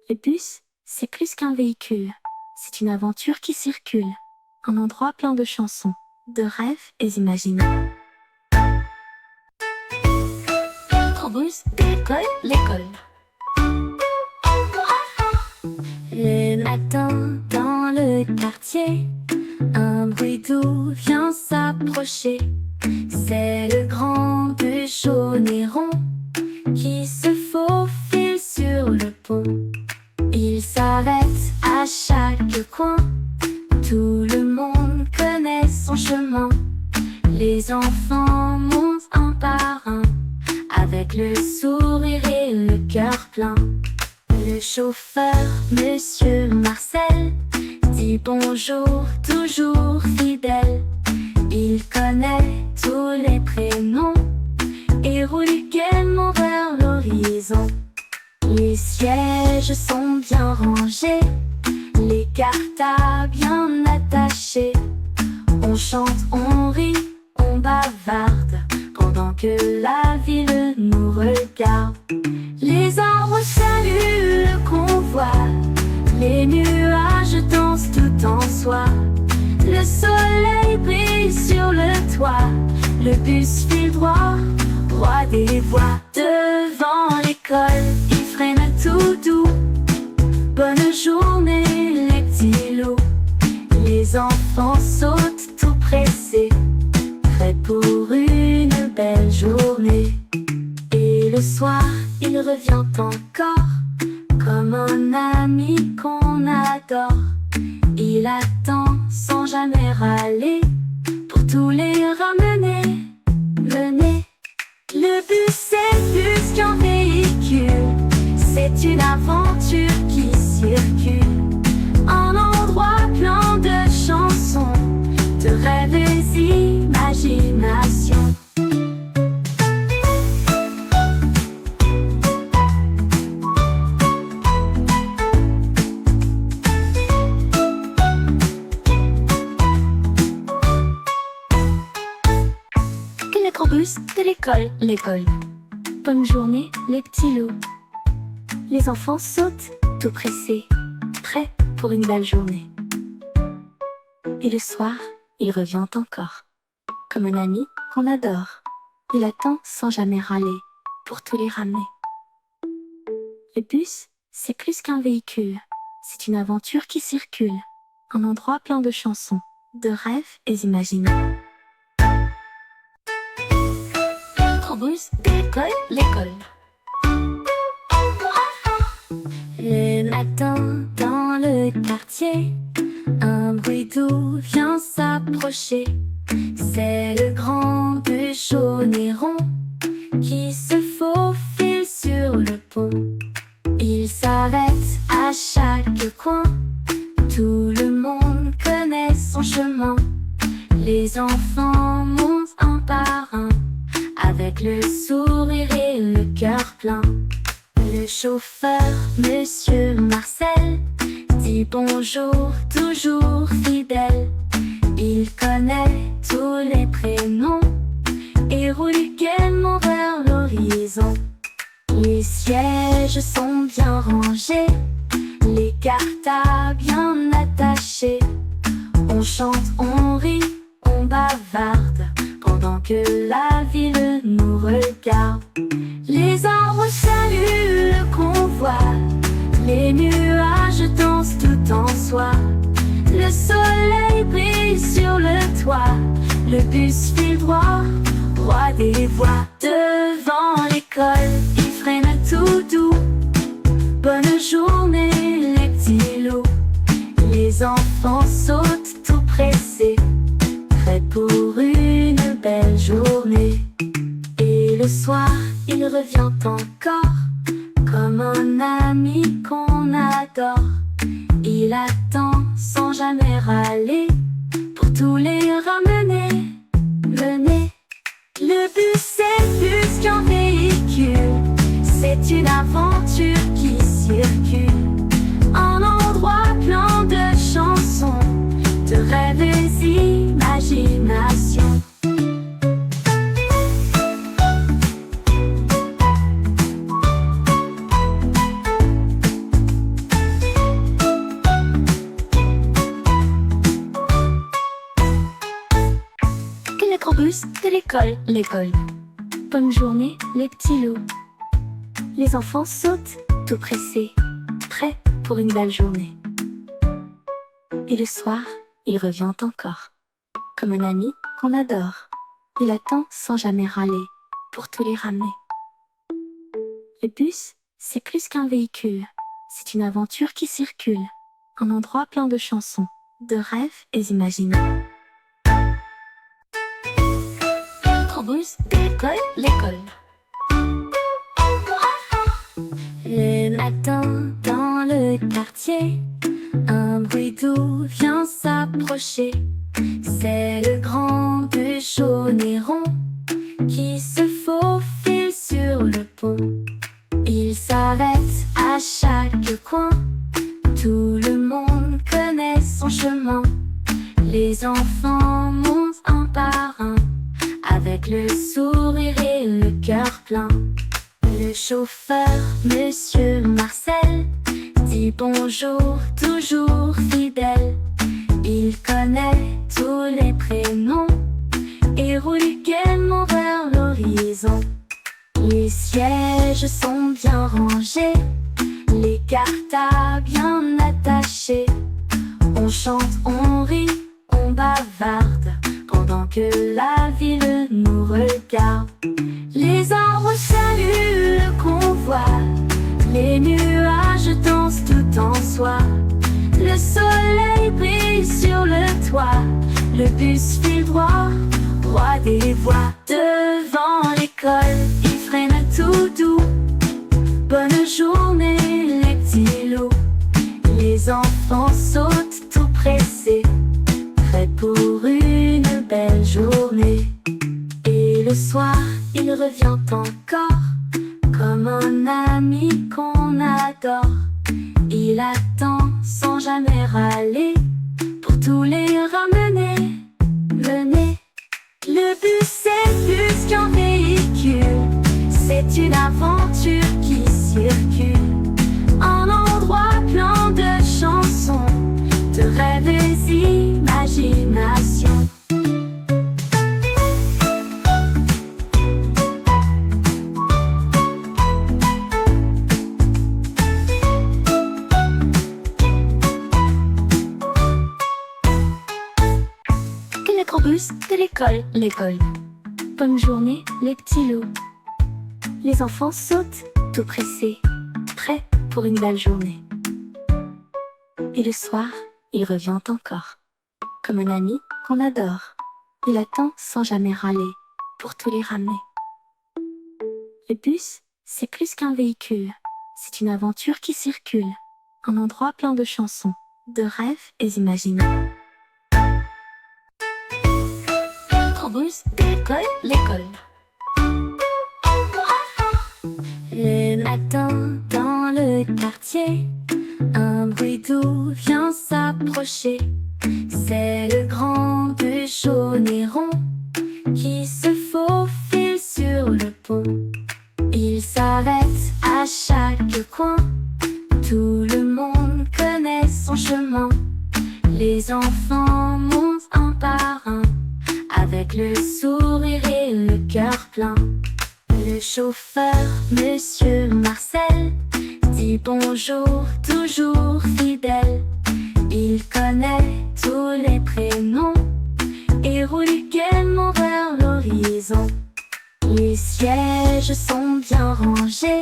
Le bus, c'est plus qu'un véhicule, c'est une aventure qui circule. Un endroit plein de chansons, de rêves et imaginés. L'électrobus de l'école. L'école. Le matin, dans le quartier, un bruit doux vient s'approcher. C'est le grand bus jaune et rond qui se faufile sur le pont. Il s'arrête à chaque coin, tout le monde connaît son chemin. Les enfants montent un par un, avec le sourire et le cœur plein. Le chauffeur, Monsieur Marcel, dit bonjour, toujours fidèle. Il connaît tous les prénoms et roule gaiement vers l'horizon. Les sièges sont bien rangés, les cartables bien attachés. On chante, on rit, on bavarde, pendant que la ville nous regarde. Les arbres saluent le convoi, les nuages dansent tout en soi. Le soleil brille sur le toit, le bus file droit, roi des voies. Devant l'école, il freine tout doux. Bonne journée, les petits loups. Les enfants sautent tout pressés, prêts pour une belle journée. Et le soir, il revient encore, comme un ami qu'on adore. Il attend sans jamais râler, pour tous les ramener, mener. Le bus c'est plus qu'un véhicule, c'est une aventure qui circule. Un endroit plein de chansons, de rêves et d'imagination. L'électrobus de l'école. L'école. Bonne journée, les petits loups. Les enfants sautent, tout pressés, prêts pour une belle journée. Et le soir, il revient encore, comme un ami qu'on adore. Il attend sans jamais râler, pour tous les ramener. Le bus, c'est plus qu'un véhicule, c'est une aventure qui circule. Un endroit plein de chansons, de rêves et imaginés. L'électrobus de l'école. L'école. Le matin, dans le quartier, un bruit doux vient s'approcher. C'est le grand bus jaune et rond qui se faufile sur le pont. Il s'arrête à chaque coin, tout le monde connaît son chemin. Les enfants montent un par un, avec le sourire et le cœur plein. Le chauffeur, Monsieur Marcel, dit bonjour, toujours fidèle. Il connaît tous les prénoms et roule gaiement vers l'horizon. Les sièges sont bien rangés, les cartables bien attachés. On chante, on rit, on bavarde, pendant que la ville nous regarde. Les arbres saluent le convoi, les nuages dansent tout en soi. Le soleil brille sur le toit, le bus file droit, roi des voies. Devant l'école, il freine tout doux. Bonne journée, les petits loups. Les enfants sautent tout pressés, prêts pour une belle journée. Et le soir, il revient encore, comme un ami qu'on adore. Il attend sans jamais râler, pour tous les ramener, mener. Le bus c'est plus qu'un C'est une aventure qui circule, un endroit plein de chansons, de rêves et d'imagination. L'écrobus de l'école. L'école. Bonne journée, les petits loups. Les enfants sautent, tout pressés, prêts pour une belle journée. Et le soir, il revient encore, comme un ami qu'on adore. Il attend sans jamais râler, pour tous les ramener. Le bus, c'est plus qu'un véhicule, c'est une aventure qui circule, un endroit plein de chansons, de rêves et d'imagination. L'écrobus de l'école. L'école. Le matin dans le quartier, un bruit doux vient s'approcher. C'est le grand bus jaune et rond qui se faufile sur le pont. Il s'arrête à chaque coin, tout le monde connaît son chemin. Les enfants montent un par un, avec le sourire et le cœur plein. Le chauffeur, Monsieur Marcel, dit bonjour, toujours fidèle. Il connaît tous les prénoms et roule gaiement vers l'horizon. Les sièges sont bien rangés, les cartons bien attachés. On chante, on rit, on bavarde, pendant que la ville nous regarde. Les arbres saluent le convoi, les nuages dansent tout en soi. Le soleil brille sur le toit, le bus file droit, roi des voies. Devant l'école, il freine tout doux. Bonne journée les petits loups. Les enfants sautent tout pressés, prêts pour une belle journée. Et le soir, il revient encore, comme un ami qu'on adore. Il attend sans jamais râler, pour tous les ramener, mener. Le bus c'est plus qu'un véhicule, c'est une aventure qui circule, un endroit plein de chansons, de rêves et d'imagination. L'écrobus de l'école. L'école. Bonne journée, les petits loups. Les enfants sautent, tout pressés, prêts pour une belle journée. Et le soir, il revient encore, comme un ami qu'on adore. Il attend sans jamais râler, pour tous les ramener. Le bus, c'est plus qu'un véhicule, c'est une aventure qui circule, un endroit plein de chansons, de rêves et d'imagination. L'écrobus de l'école. L'école. Le matin dans le quartier, un bruit doux vient s'approcher. C'est le grand bus jaune et rond qui se faufile sur le pont. Il s'arrête à chaque coin, tout le monde connaît son chemin. Les enfants montent un par un, avec le sourire et le cœur plein. Le chauffeur, Monsieur Marcel, dit bonjour, toujours fidèle. Il connaît tous les prénoms et roule gaiement vers l'horizon. Les sièges sont bien rangés,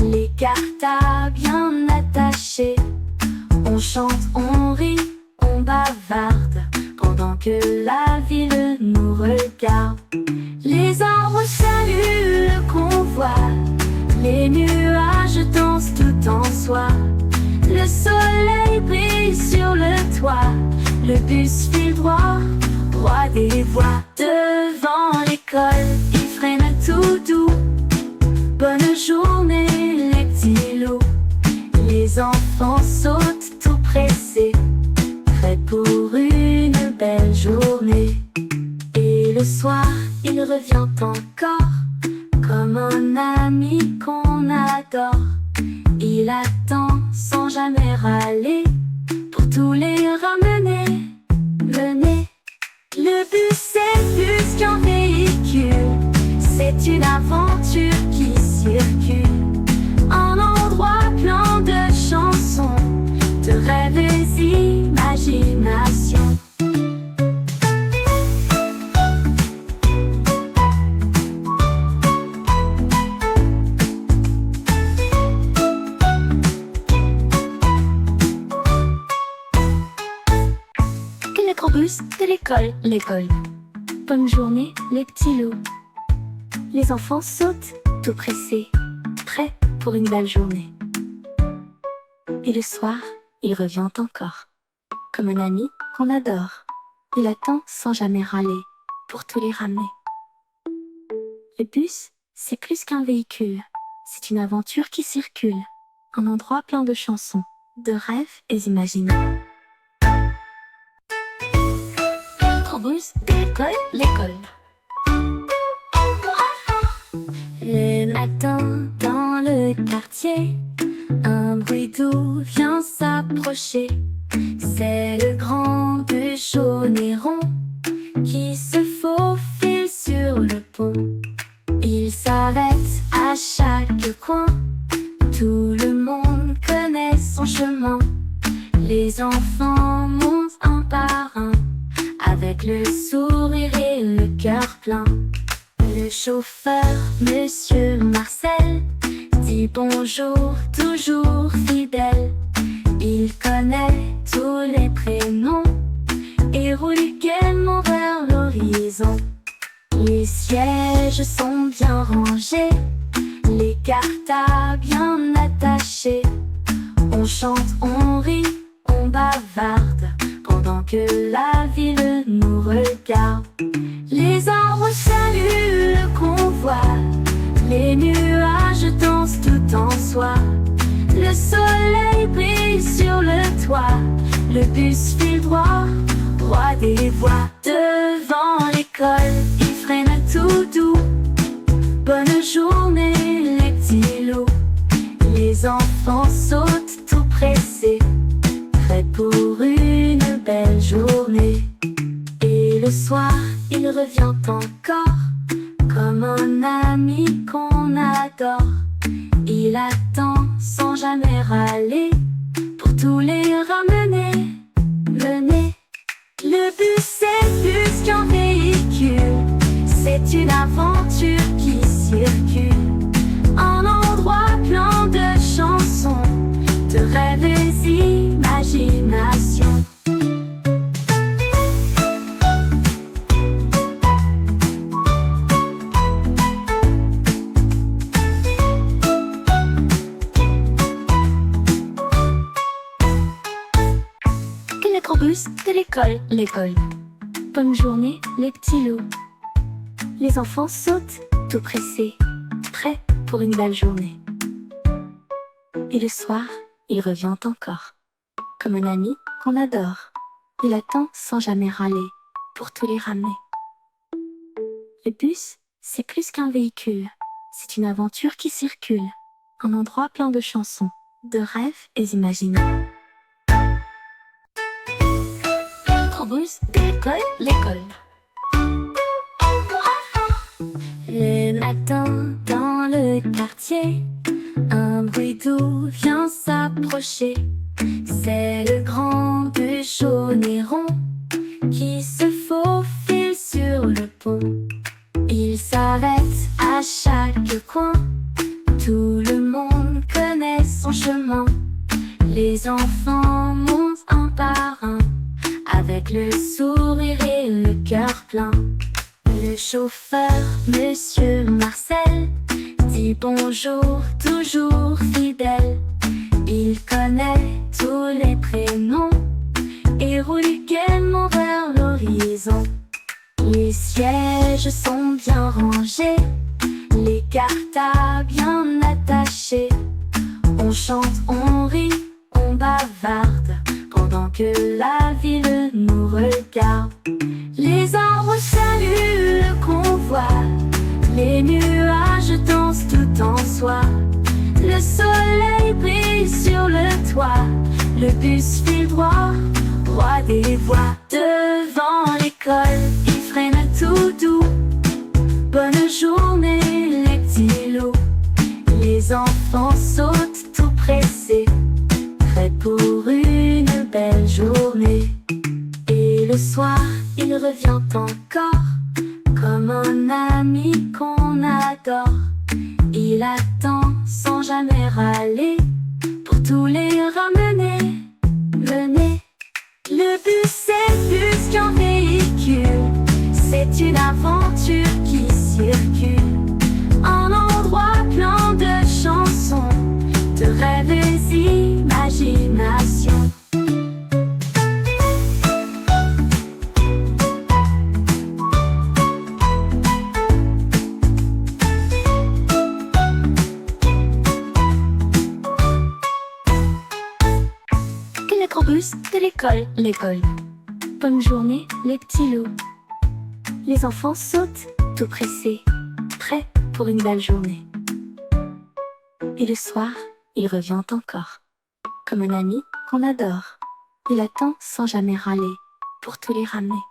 les cartons bien attachés. On chante, on rit, on bavarde, pendant que la ville nous regarde. Les arbres saluent le convoi, les nuages dansent tout en soi. Le soleil brille sur le toit, le bus file droit, roi des voies. Devant l'école, il freine tout doux. Bonne journée revient encore, comme un ami qu'on adore. Il attend sans jamais râler, pour tous les ramener, mener. Le bus c'est plus qu'un véhicule, c'est une aventure qui circule. Un endroit plein de chansons, de rêves et d'imagination. L'électrobus de l'école. Bonne journée, les petits loups. Les enfants sautent, tout pressés, prêts pour une belle journée. Et le soir, il revient encore, comme un ami qu'on adore. Il attend sans jamais râler, pour tous les ramener. Le bus, c'est plus qu'un véhicule, c'est une aventure qui circule. Un endroit plein de chansons, de rêves et d'imagination. L'électrobus de l'école. Le matin dans le quartier, un bruit doux vient s'approcher. C'est le grand bus jaune et rond qui se faufile sur le pont. Il s'arrête à chaque coin, tout le monde connaît son chemin. Les enfants montent un par un, avec le sourire et le cœur plein. Le chauffeur, Monsieur Marcel, dit bonjour, toujours fidèle. Il connaît tous les prénoms et roule gaiement vers l'horizon. Les sièges sont bien rangés, les cartons bien attachés. On chante, on rit, on bavarde, pendant que la ville nous regarde. Les arbres saluent le convoi, les nuages dansent tout en soi. Le soleil brille sur le toit, le bus file droit, roi des voies. Devant l'école, il freine tout doux. Bonne journée les petits loups. Les enfants sautent tout pressés, prêts pour une belle journée. Et le soir, il revient encore, comme un ami qu'on adore. Il attend sans jamais râler, pour tous les ramener, mener. Le bus c'est plus qu'un véhicule, c'est une aventure qui circule. Un endroit plein de chansons, de rêves et d'imagination. L'électrobus de l'école. Bonne journée, les petits loups. Les enfants sautent, tout pressés, prêts pour une belle journée. Et le soir, il revient encore, comme un ami qu'on adore. Il attend sans jamais râler, pour tous les ramener. Le bus, c'est plus qu'un véhicule, c'est une aventure qui circule. Un endroit plein de chansons, de rêves et d'imagination. L'électrobus de l'école. Le matin dans le quartier, un bruit doux vient s'approcher. C'est le grand bus jaune et rond qui se faufile sur le pont. Il s'arrête à chaque coin, tout le monde connaît son chemin. Les enfants montent un par un, avec le sourire et le cœur plein. Le chauffeur, Monsieur Marcel, dit bonjour, toujours fidèle. Il connaît tous les prénoms et roule gaiement vers l'horizon. Les sièges sont bien rangés, les cartons bien attachés. On chante, on rit, on bavarde, pendant que la ville nous regarde. Les arbres saluent le convoi, convoi. Les nuages dansent tout en soi. Le soleil brille sur le toit. Le bus file droit, roi des voies. Devant l'école, il freine tout doux. Bonne journée les petits loups. Les enfants sautent tout pressés, prêts pour une belle journée. Et le soir, il revient encore, comme un ami qu'on adore. Il attend sans jamais râler, pour tous les ramener, mener. Le bus est plus qu'un véhicule, c'est une aventure qui circule. Un endroit plein de chansons, de rêves et d'imagination. Le gros bus de l'école. Bonne journée les petits loups. Les enfants sautent tout pressés, prêts pour une belle journée. Et le soir, il revient encore, comme un ami qu'on adore. Il attend sans jamais râler, pour tous les ramener.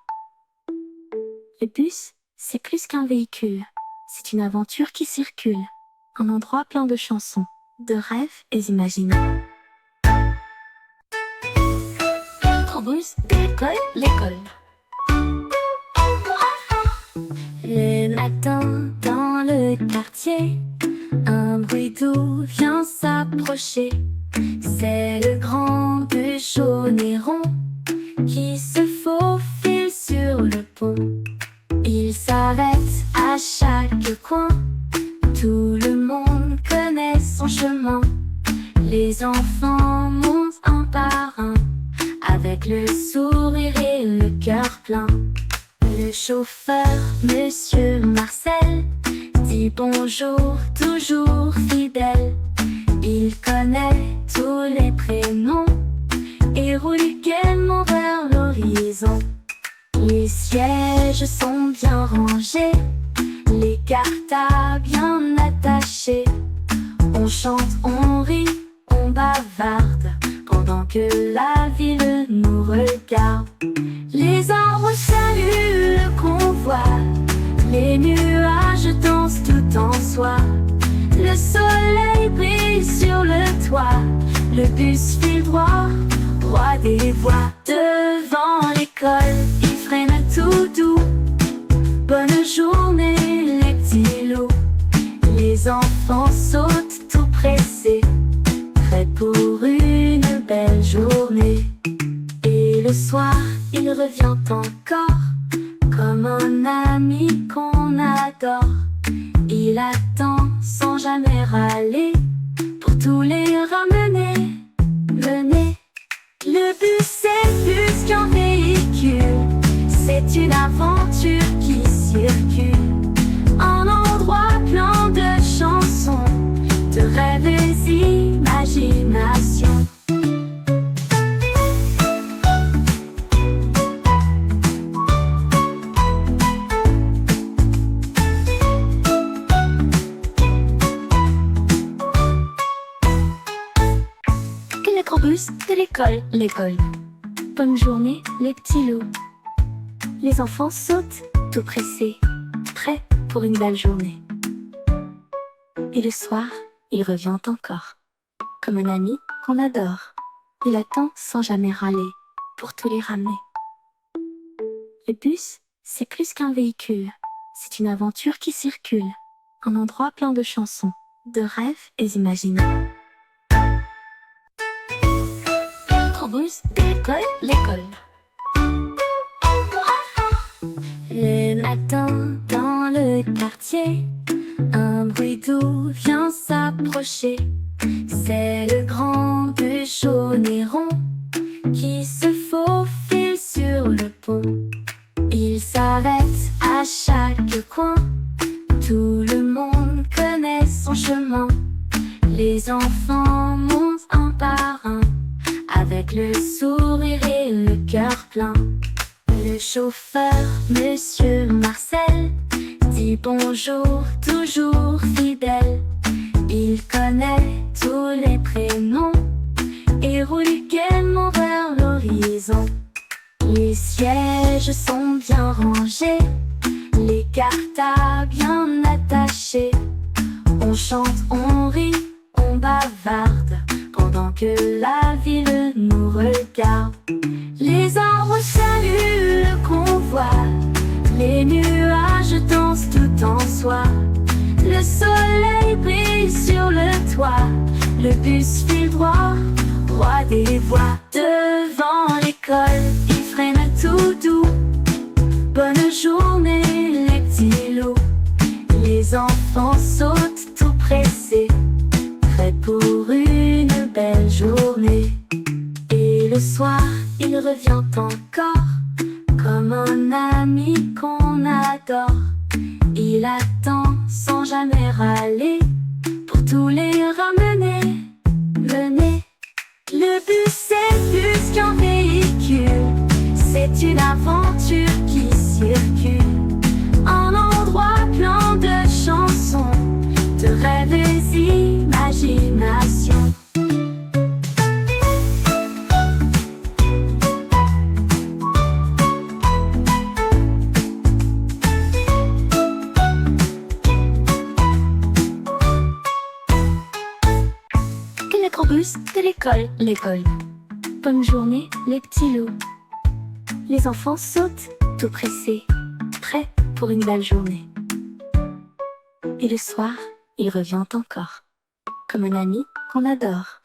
Le bus, c'est plus qu'un véhicule, c'est une aventure qui circule. Un endroit plein de chansons, de rêves et d'imagination. Bus de l'école. Le matin dans le quartier, un bruit doux vient s'approcher. C'est le grand bus jaune et rond qui se faufile sur le pont. Il s'arrête à chaque coin, tout le monde connaît son chemin. Les enfants montent un par un, avec le sourire et le cœur plein. Le chauffeur, Monsieur Marcel, dit bonjour, toujours fidèle. Il connaît tous les prénoms et roule gaiement vers l'horizon. Les sièges sont bien rangés, les cartables bien attachés. On chante, on rit, on bavarde, pendant que la ville nous regarde. Les arbres saluent le convoi, les nuages dansent tout en soi. Le soleil brille sur le toit, le bus file droit, roi des voies. Devant l'école, il freine tout doux. Bonne journée les petits loups. Les enfants sautent tout pressés, prêts pour une belle journée. Et le soir, il revient encore, comme un ami qu'on adore. Il attend sans jamais râler, pour tous les ramener, mener. Le bus est plus qu'un véhicule, c'est une aventure qui circule. Un endroit plein de chansons, de rêves et d'imagination. Le gros bus de l'école. Bonne journée les petits loups. Les enfants sautent tout pressés, prêts pour une belle journée. Et le soir, il revient encore, comme un ami qu'on adore. Il attend sans jamais râler, pour tous les ramener. Le bus, c'est plus qu'un véhicule, c'est une aventure qui circule. Un endroit plein de chansons, de rêves et d'imagination. Bus de l'école. Le matin dans le quartier, un bruit doux vient s'approcher. C'est le grand bus jaune et rond qui se faufile sur le pont. Il s'arrête à chaque coin, tout le monde connaît son chemin. Les enfants montent un par un, avec le sourire et le cœur plein. Le chauffeur, Monsieur Marcel, dit bonjour, toujours fidèle. Il connaît tous les prénoms et roule gaiement vers l'horizon. Les sièges sont bien rangés, les cartables bien attachés. On chante, on rit, on bavarde, pendant que la ville nous regarde. Les arbres saluent le convoi, les nuages dansent tout en soi. Le soleil brille sur le toit, le bus file droit, roi des voies. Devant l'école, il freine tout doux. Bonne journée les petits loups. Les enfants sautent tout pressés, prêts pour une belle journée. Et le soir, il revient encore, comme un ami qu'on adore. Il attend sans jamais râler, pour tous les ramener, mener. Le bus c'est plus qu'un véhicule, c'est une aventure qui circule. Un endroit plein de chansons, de rêves et d'imagination. Bus de l'école, l'école. Bonne journée, les petits loups. Les enfants sautent, tout pressés, prêts pour une belle journée. Et le soir, il revient encore, comme un ami qu'on adore.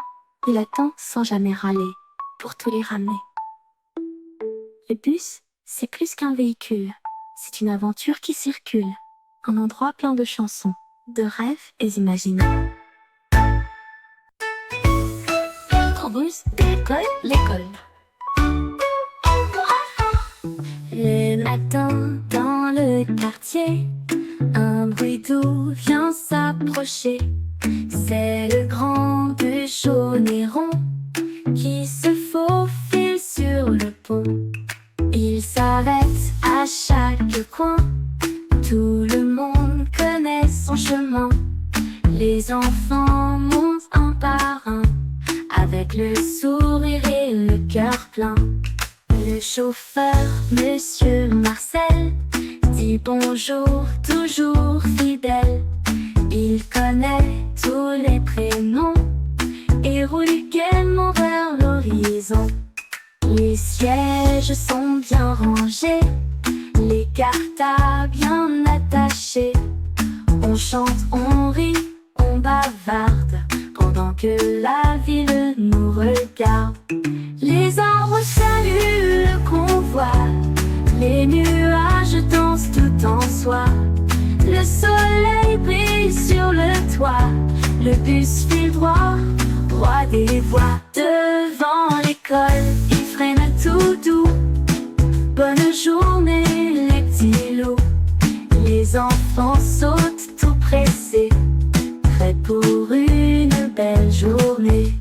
Il attend sans jamais râler, pour tous les ramener. Le bus, c'est plus qu'un véhicule, c'est une aventure qui circule. Un endroit plein de chansons, de rêves et d'imagination. Bus d'école, l'école. Le matin dans le quartier, un bruit doux vient s'approcher. C'est le grand bus jaune et rond qui se faufile sur le pont. Il s'arrête à chaque coin, tout le monde connaît son chemin. Les enfants montent un par un, avec le sourire et le cœur plein. Le chauffeur, Monsieur Marcel, dit bonjour, toujours fidèle. Il connaît tous les prénoms et roule gaiement vers l'horizon. Les sièges sont bien rangés, les cartables bien attachés. On chante, on rit, on bavarde, pendant que la ville nous regarde. Les arbres saluent le convoi, les nuages dansent tout en soi. Le soleil brille sur le toit, le bus file droit, roi des voies. Devant l'école, il freine tout doux. Bonne journée les petits loups. Les enfants sautent tout pressés, prêts pour une belle journée.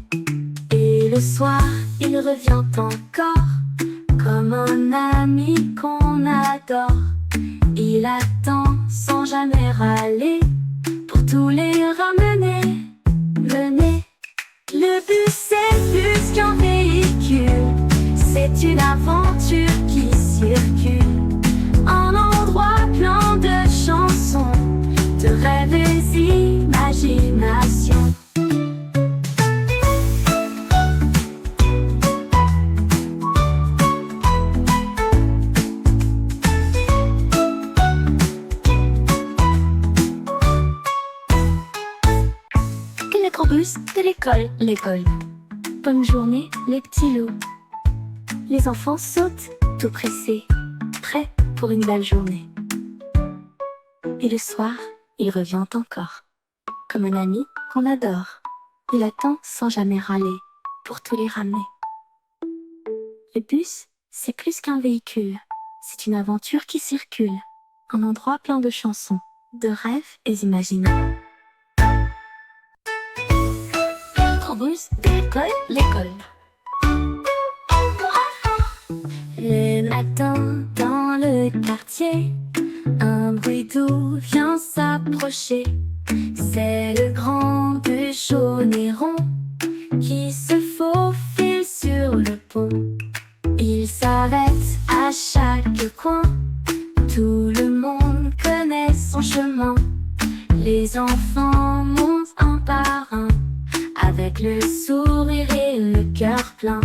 Et le soir, il revient encore, comme un ami qu'on adore. Il attend sans jamais râler, pour tous les ramener, mener. Le bus c'est plus qu'un véhicule, c'est une aventure qui circule. Un endroit plein de chansons, de rêves et d'imagination. Bus de l'école, l'école. Bonne journée les petits loups. Les enfants sautent, tout pressés, prêts pour une belle journée. Et le soir, il revient encore, comme un ami qu'on adore. Il attend sans jamais râler, pour tous les ramener. Le bus, c'est plus qu'un véhicule, c'est une aventure qui circule. Un endroit plein de chansons, de rêves et d'imagination. Bus d'école, l'école. Le matin dans le quartier, Un bruit doux vient s'approcher. C'est le grand bus jaune et rond qui se faufile sur le pont. Il s'arrête à chaque coin. Tout le monde connaît son chemin. Les enfants montent un par un, avec le sourire et le cœur plein.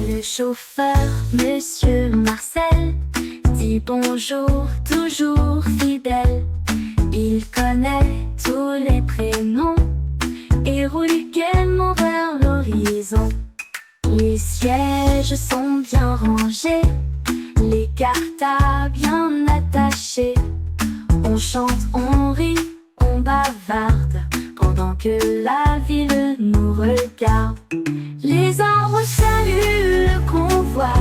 Le chauffeur, Monsieur Marcel, dit bonjour, toujours fidèle. Il connaît tous les prénoms et roule gaiement vers l'horizon. Les sièges sont bien rangés, les cartables bien attachés. On chante, on rit, on bavarde, pendant que la ville nous regarde. Les arbres saluent le convoi,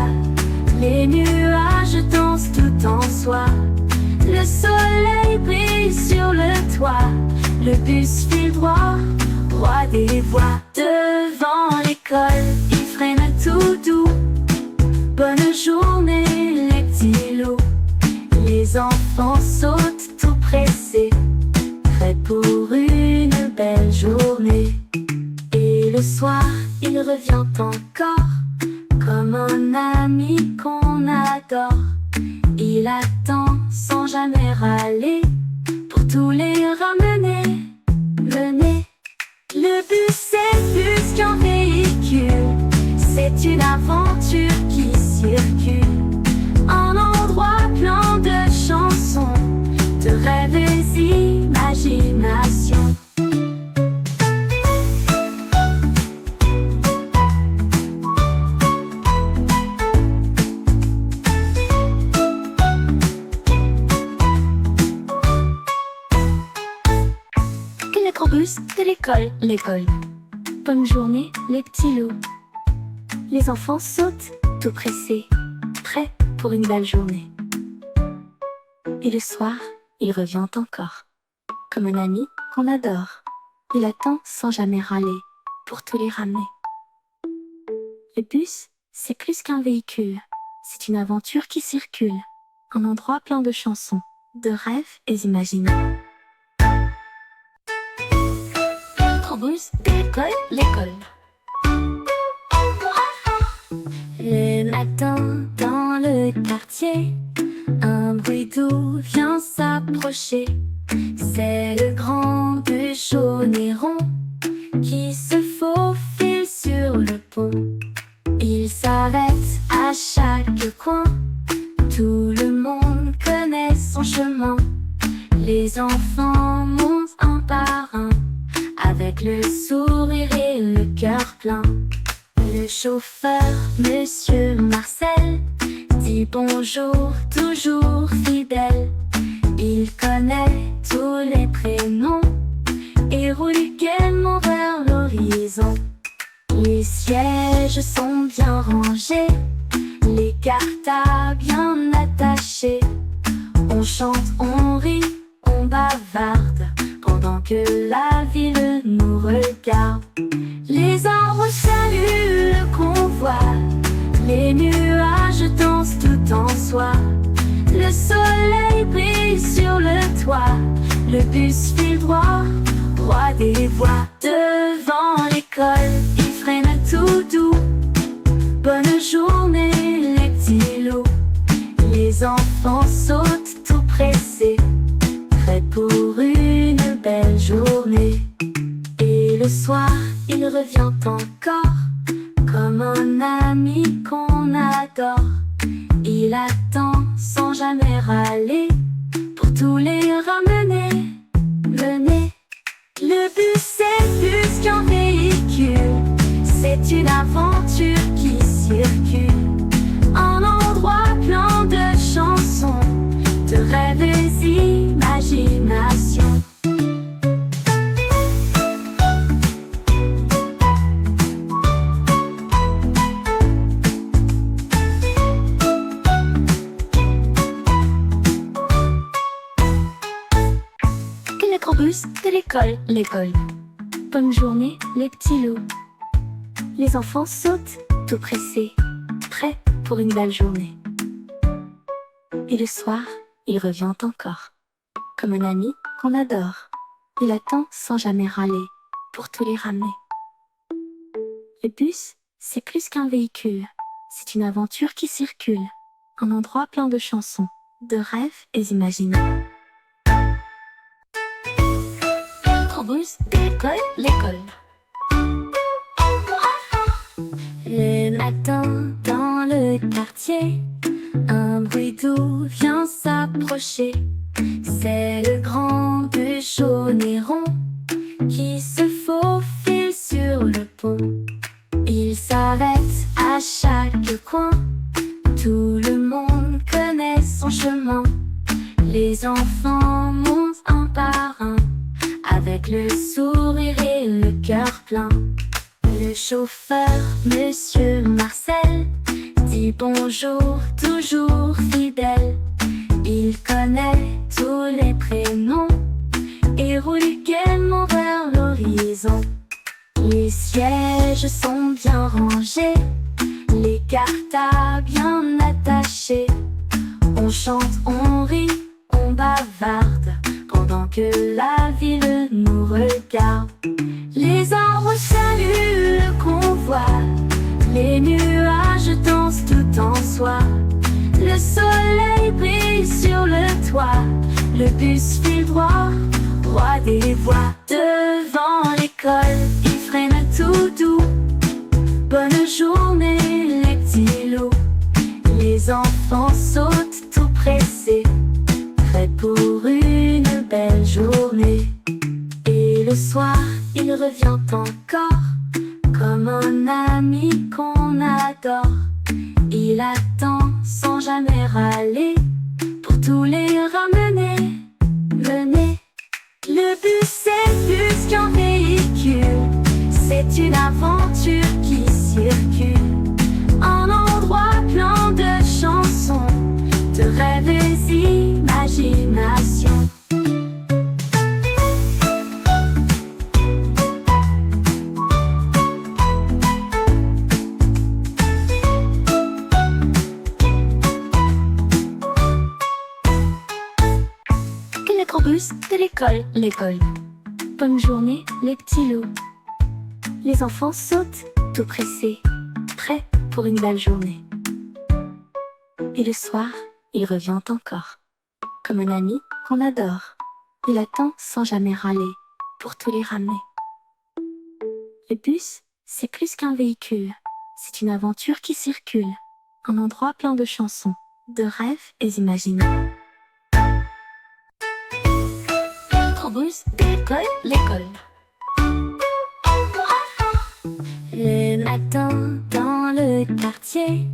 les nuages dansent tout en soi. Le soleil brille sur le toit, le bus file droit, roi des voies. Devant l'école, il freine tout doux. Bonne journée les petits loups. Les enfants sautent tout pressés, prêts pour une belle journée. Et le soir, il revient encore, comme un ami qu'on adore. Il attend sans jamais râler, pour tous les ramener, mener. Le bus est plus qu'un véhicule, c'est une aventure qui circule. Un endroit plein de chansons, de rêves et d'imagination. L'électrobus de l'école. Bonne journée, les petits loups. Les enfants sautent, tout pressés, prêts pour une belle journée. Et le soir, il revient encore, comme un ami qu'on adore. Il attend sans jamais râler, pour tous les ramener. Le bus, c'est plus qu'un véhicule, c'est une aventure qui circule. Un endroit plein de chansons, de rêves et d'imaginations. L'électrobus de l'école. Le matin dans le quartier, un bruit doux vient s'approcher. C'est le grand bus jaune et rond qui se faufile sur le pont. Il s'arrête à chaque coin. Tout le monde connaît son chemin. Les enfants montent un par un, avec le sourire et le cœur plein. Le chauffeur, Monsieur Marcel, dit bonjour, toujours fidèle. Il connaît tous les prénoms et roule gaiement vers l'horizon. Les sièges sont bien rangés, les cartables bien attachés. On chante, on rit, on bavarde, pendant que la ville nous regarde. Les arbres saluent le convoi, les nuages dansent tout en soi. Le soleil brille sur le toit, le bus file droit, roi des voies. Devant l'école, il freine tout doux. Bonne journée les petits loups. Les enfants sautent tout pressés, prêts pour une belle journée. Et le soir, il revient encore, comme un ami qu'on adore. Il attend sans jamais râler, pour tous les ramener, mener. Le bus est plus qu'un véhicule, c'est une aventure qui circule. Un endroit plein de chansons, de rêves et d'imaginations. L'électrobus de l'école. Bonne journée, les petits loups. Les enfants sautent, tout pressés, prêts pour une belle journée. Et le soir, il revient encore. Comme un ami qu'on adore, il attend sans jamais râler pour tous les ramener. Le bus, c'est plus qu'un véhicule, c'est une aventure qui circule. Un endroit plein de chansons, de rêves et imaginants. Bus d'école, l'école. Le matin dans le quartier, un bruit doux vient s'approcher. C'est le grand bus jaune et rond qui se faufile sur le pont. Il s'arrête à chaque coin, tout le monde connaît son chemin. Les enfants montent un par un, avec le sourire et le cœur plein. Le chauffeur, Monsieur Marcel, dit bonjour, toujours fidèle. Il connaît tous les prénoms et roule gaiement vers l'horizon. Les sièges sont bien rangés, les cartons bien attachés. On chante, on rit, on bavarde, pendant que la ville nous regarde. Les arbres saluent le convoi, les nuages dansent tout en soi. Le soleil brille sur le toit, le bus file droit, roi des voies. Devant l'école, il freine tout doux. Bonne journée les petits loups. Les enfants sautent tout pressés, prêts pour une belle journée. Et le soir, il revient encore, comme un ami qu'on adore. Il attend sans jamais râler, pour tous les ramener, mener. Le bus c'est plus qu'un véhicule, c'est une aventure qui circule. Un endroit plein de chansons, de rêves et imagination. Le grand bus de l'école, l'école. Bonne journée les petits loups. Les enfants sautent, tout pressés, prêts pour une belle journée. Et le soir, il revient encore, comme un ami qu'on adore. Il attend sans jamais râler, pour tous les ramener. Le bus, c'est plus qu'un véhicule, c'est une aventure qui circule. Un endroit plein de chansons, de rêves et imaginants. Bus d'école, l'école. Le matin dans le quartier,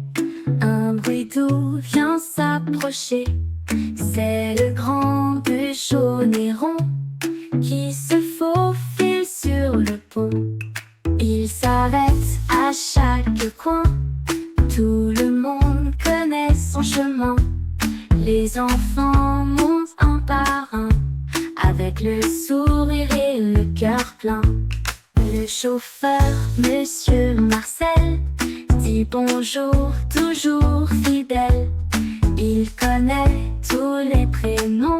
un bruit doux vient s'approcher. C'est le grand bus jaune et rond qui se faufile sur le pont. Il s'arrête à chaque coin, tout le monde connaît son chemin. Les enfants montent un par un, avec le sourire et le cœur plein. Le chauffeur, Monsieur Marcel, dit bonjour, toujours fidèle. Il connaît tous les prénoms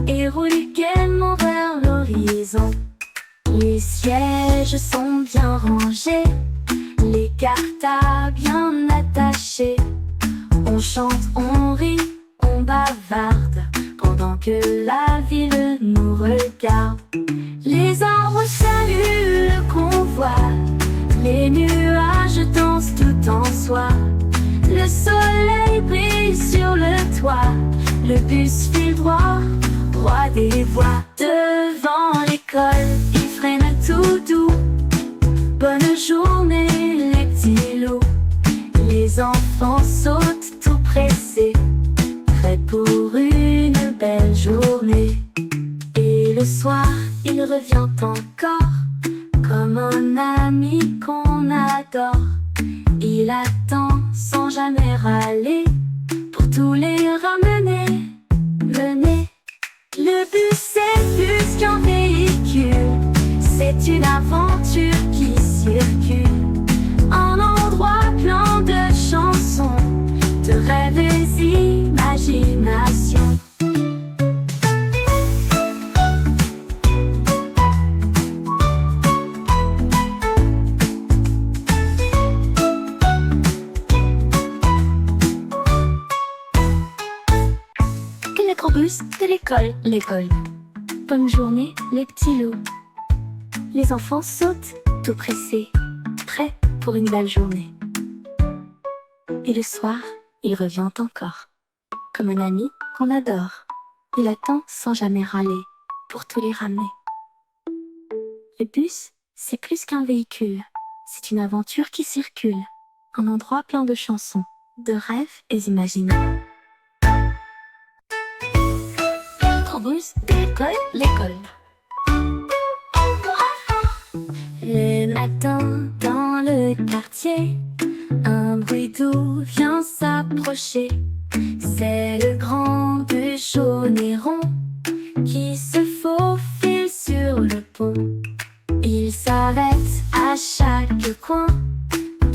et roule gaiement vers l'horizon. Les sièges sont bien rangés, les cartons bien attachés. On chante, on rit, on bavarde, pendant que la ville nous regarde. Les arbres saluent le convoi, les nuages dansent tout en soi. Le soleil brille sur le toit, le bus file droit, roi des voies. Devant l'école, il freine tout doux. Bonne journée les petits loups. Les enfants sautent tout pressés, prêts pour une belle journée. Et le soir, il revient encore, comme un ami qu'on adore. Il attend sans jamais râler, pour tous les ramener, mener. Le bus c'est plus qu'un véhicule, c'est une aventure qui circule. Un endroit plein de chansons, de rêves et imagination. l'école. Bonne journée, les petits loups. Les enfants sautent, tout pressés, prêts pour une belle journée. Et le soir, il revient encore, comme un ami qu'on adore. Il attend sans jamais râler, pour tous les ramener. Le bus, c'est plus qu'un véhicule, c'est une aventure qui circule. Un endroit plein de chansons, de rêves et d'imaginaires. Bus l'école. Le matin dans le quartier, un bruit doux vient s'approcher. C'est le grand bus jaune et rond qui se faufile sur le pont. Il s'arrête à chaque coin,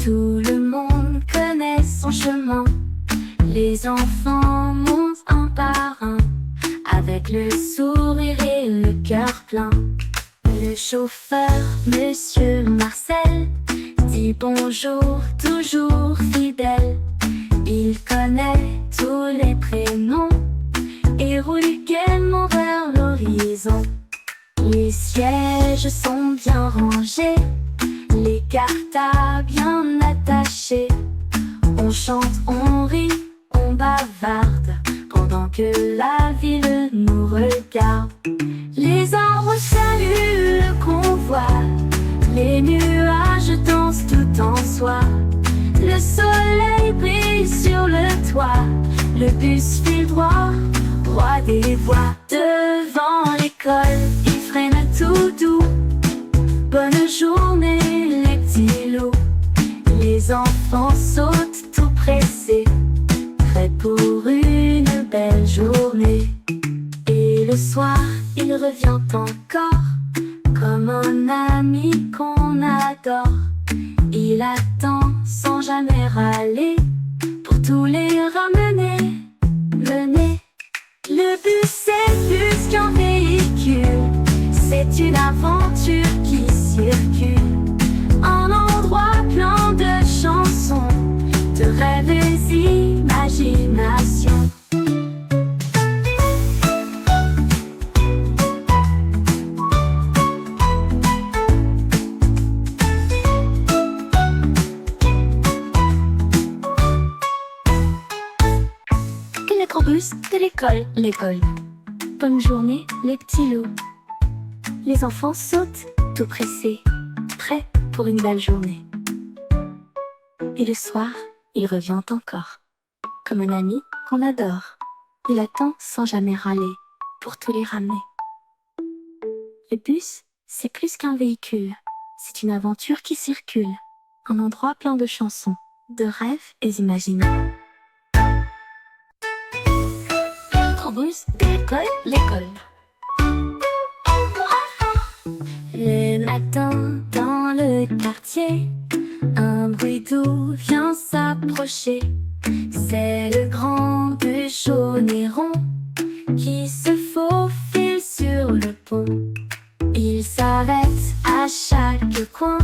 tout le monde connaît son chemin. Les enfants montent un par un, avec le sourire et le cœur plein. Le chauffeur, Monsieur Marcel, dit bonjour, toujours fidèle. Il connaît tous les prénoms et roule gaiement vers l'horizon. Les sièges sont bien rangés, les cartables bien attachés. On chante, on rit, on bavarde, pendant que la ville nous regarde. Les arbres saluent le convoi, les nuages dansent tout en soi. Le soleil brille sur le toit, le bus file droit, roi des voies. Devant l'école, il freine tout doux. Bonne journée les petits loups. Les enfants sautent tout pressés, prêts pour une belle journée. Et le soir, il revient encore, comme un ami qu'on adore. Il attend sans jamais râler, pour tous les ramener, mener. Le bus c'est plus qu'un véhicule, c'est une aventure qui circule. Un endroit plein de chansons, de rêves et d'imagination. Bus de l'école. Bonne journée, les petits loups. Les enfants sautent, tout pressés, prêts pour une belle journée. Et le soir, il revient encore, comme un ami qu'on adore. Il attend sans jamais râler, pour tous les ramener. Le bus, c'est plus qu'un véhicule, c'est une aventure qui circule. Un endroit plein de chansons, de rêves et d'imaginaires. Bus l'école. Le matin dans le quartier, un bruit doux vient s'approcher. C'est le grand bus jaune et rond qui se faufile sur le pont. Il s'arrête à chaque coin,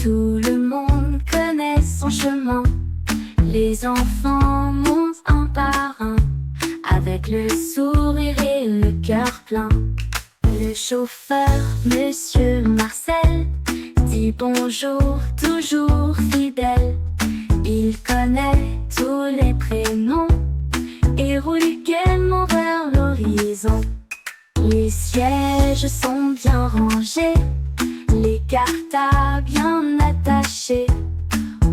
tout le monde connaît son chemin. Les enfants montent un par un, avec le sourire et le cœur plein. Le chauffeur, Monsieur Marcel, dit bonjour, toujours fidèle. Il connaît tous les prénoms et roule gaiement vers l'horizon. Les sièges sont bien rangés, les cartables bien attachés.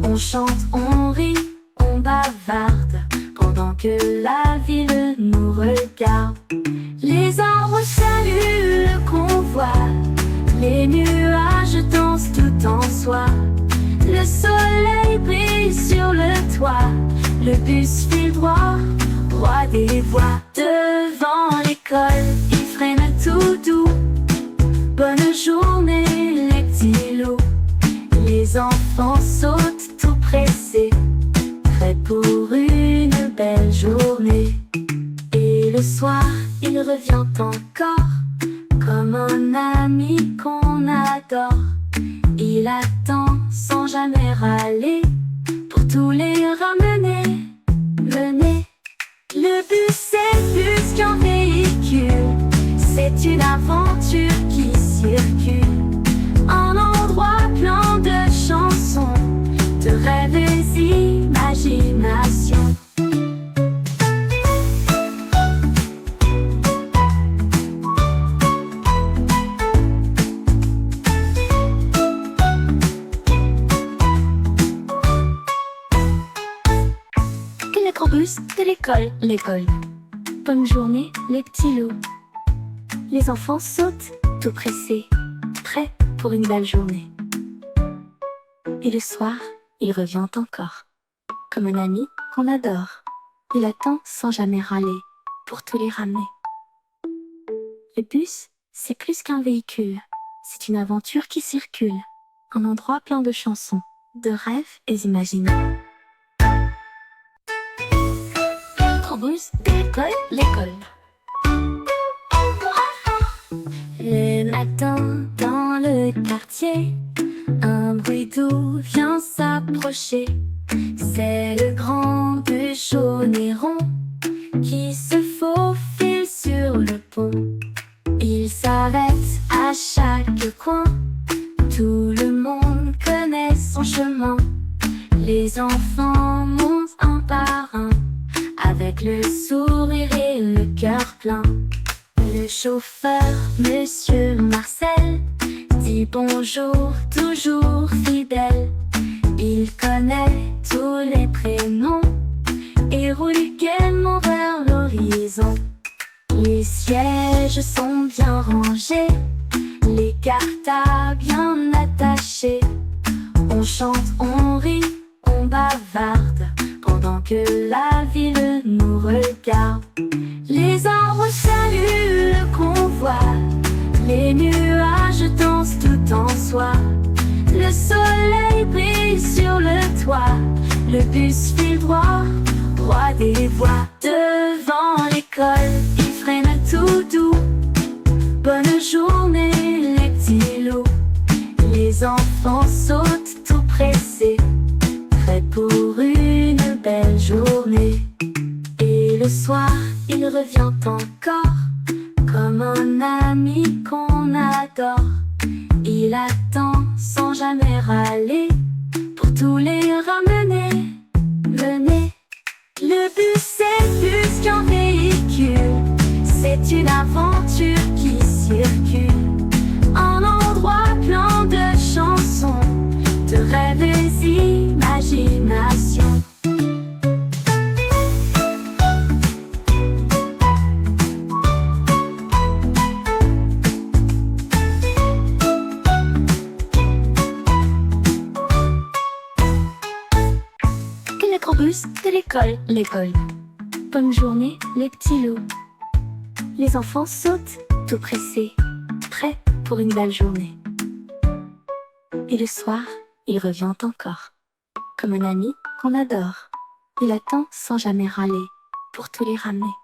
On chante, on rit, on bavarde, pendant que la ville nous regarde. Les arbres saluent le convoi, les nuages dansent tout en soi. Le soleil brille sur le toit, le bus file droit, roi des voies. Devant l'école, il freine tout doux. Bonne journée les petits loups. Les enfants sautent tout pressés, prêts pour une belle journée. Et le soir, il revient encore, comme un ami qu'on adore. Il attend sans jamais râler, pour tous les ramener, mener. Le bus c'est plus qu'un véhicule, C'est une aventure qui circule, un endroit plein de chansons, de rêves et d'imagination. Le gros bus de l'école. Bonne journée, les petits loups. Les enfants sautent, tout pressés, prêts pour une belle journée. Et le soir, il revient encore, comme un ami qu'on adore. Il attend sans jamais râler, pour tous les ramener. Le bus, c'est plus qu'un véhicule, c'est une aventure qui circule, un endroit plein de chansons, de rêves et d'imagination. Bus de l'école. Le matin dans le quartier, un bruit doux vient s'approcher. C'est le grand bus jaune et rond qui se faufile sur le pont. Il s'arrête à chaque coin, tout le monde connaît son chemin. Les enfants montent un par un, avec le sourire et le cœur plein. Le chauffeur, Monsieur Marcel, dit bonjour, toujours fidèle. Il connaît tous les prénoms et roule gaiement vers l'horizon. Les sièges sont bien rangés, les cartables bien attachés. On chante, on rit, on bavarde, pendant que la ville nous regarde. Les arbres saluent le convoi, les nuages dansent tout en soi. Le soleil brille sur le toit, le bus file droit, roi des voies. Devant l'école, il freine tout doux. Bonne journée les petits loups. Les enfants sautent tout pressés, prêts pour une belle journée. Et le soir, il revient encore, comme un ami qu'on adore. Il attend sans jamais râler, pour tous les ramener, mener. Le bus c'est plus qu'un véhicule, c'est une aventure qui circule, un endroit plein de chansons, de rêves et d'imagination. Le gros bus de l'école. Bonne journée, les petits loups. Les enfants sautent, tout pressés, prêts pour une belle journée. Et le soir, il revient encore, comme un ami qu'on adore. Il attend sans jamais râler, pour tous les ramener.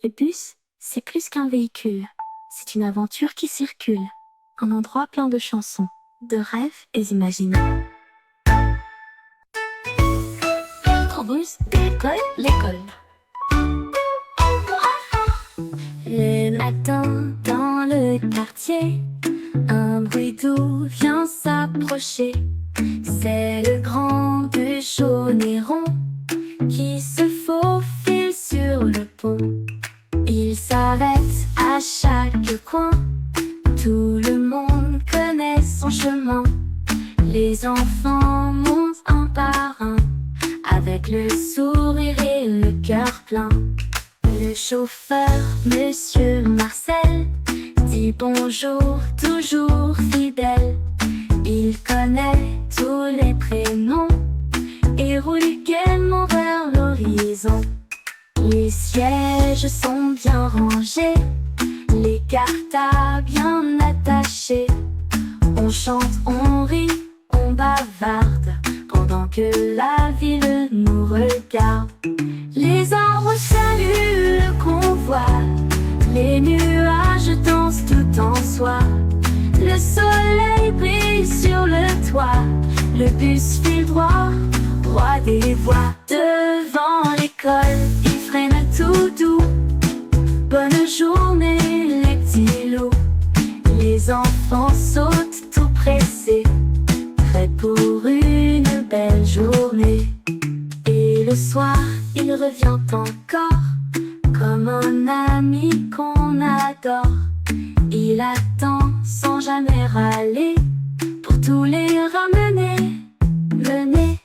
Le bus, c'est plus qu'un véhicule, c'est une aventure qui circule, un endroit plein de chansons, de rêves et d'imagination. Bus de l'école. Le matin dans le quartier, un bruit doux vient s'approcher. C'est le grand bus jaune et rond qui se faufile sur le pont. Il s'arrête à chaque coin, tout le monde connaît son chemin. Les enfants montent un par un, avec le sourire et le cœur plein. Le chauffeur, Monsieur Marcel, dit bonjour, toujours fidèle. Il connaît tous les prénoms et roule gaiement vers l'horizon. Les sièges sont bien rangés, les cartables bien attachés. On chante, on rit, on bavarde, pendant que la ville nous regarde. Les arbres saluent le convoi, les nuages dansent tout en soi. Le soleil brille sur le toit, le bus file droit, roi des voies. Devant l'école, il freine tout doux. Bonne journée les petits loups. Les enfants sautent tout pressés, prêts pour une belle journée. Et le soir, il revient encore, comme un ami qu'on adore. Il attend sans jamais râler, pour tous les ramener, mener.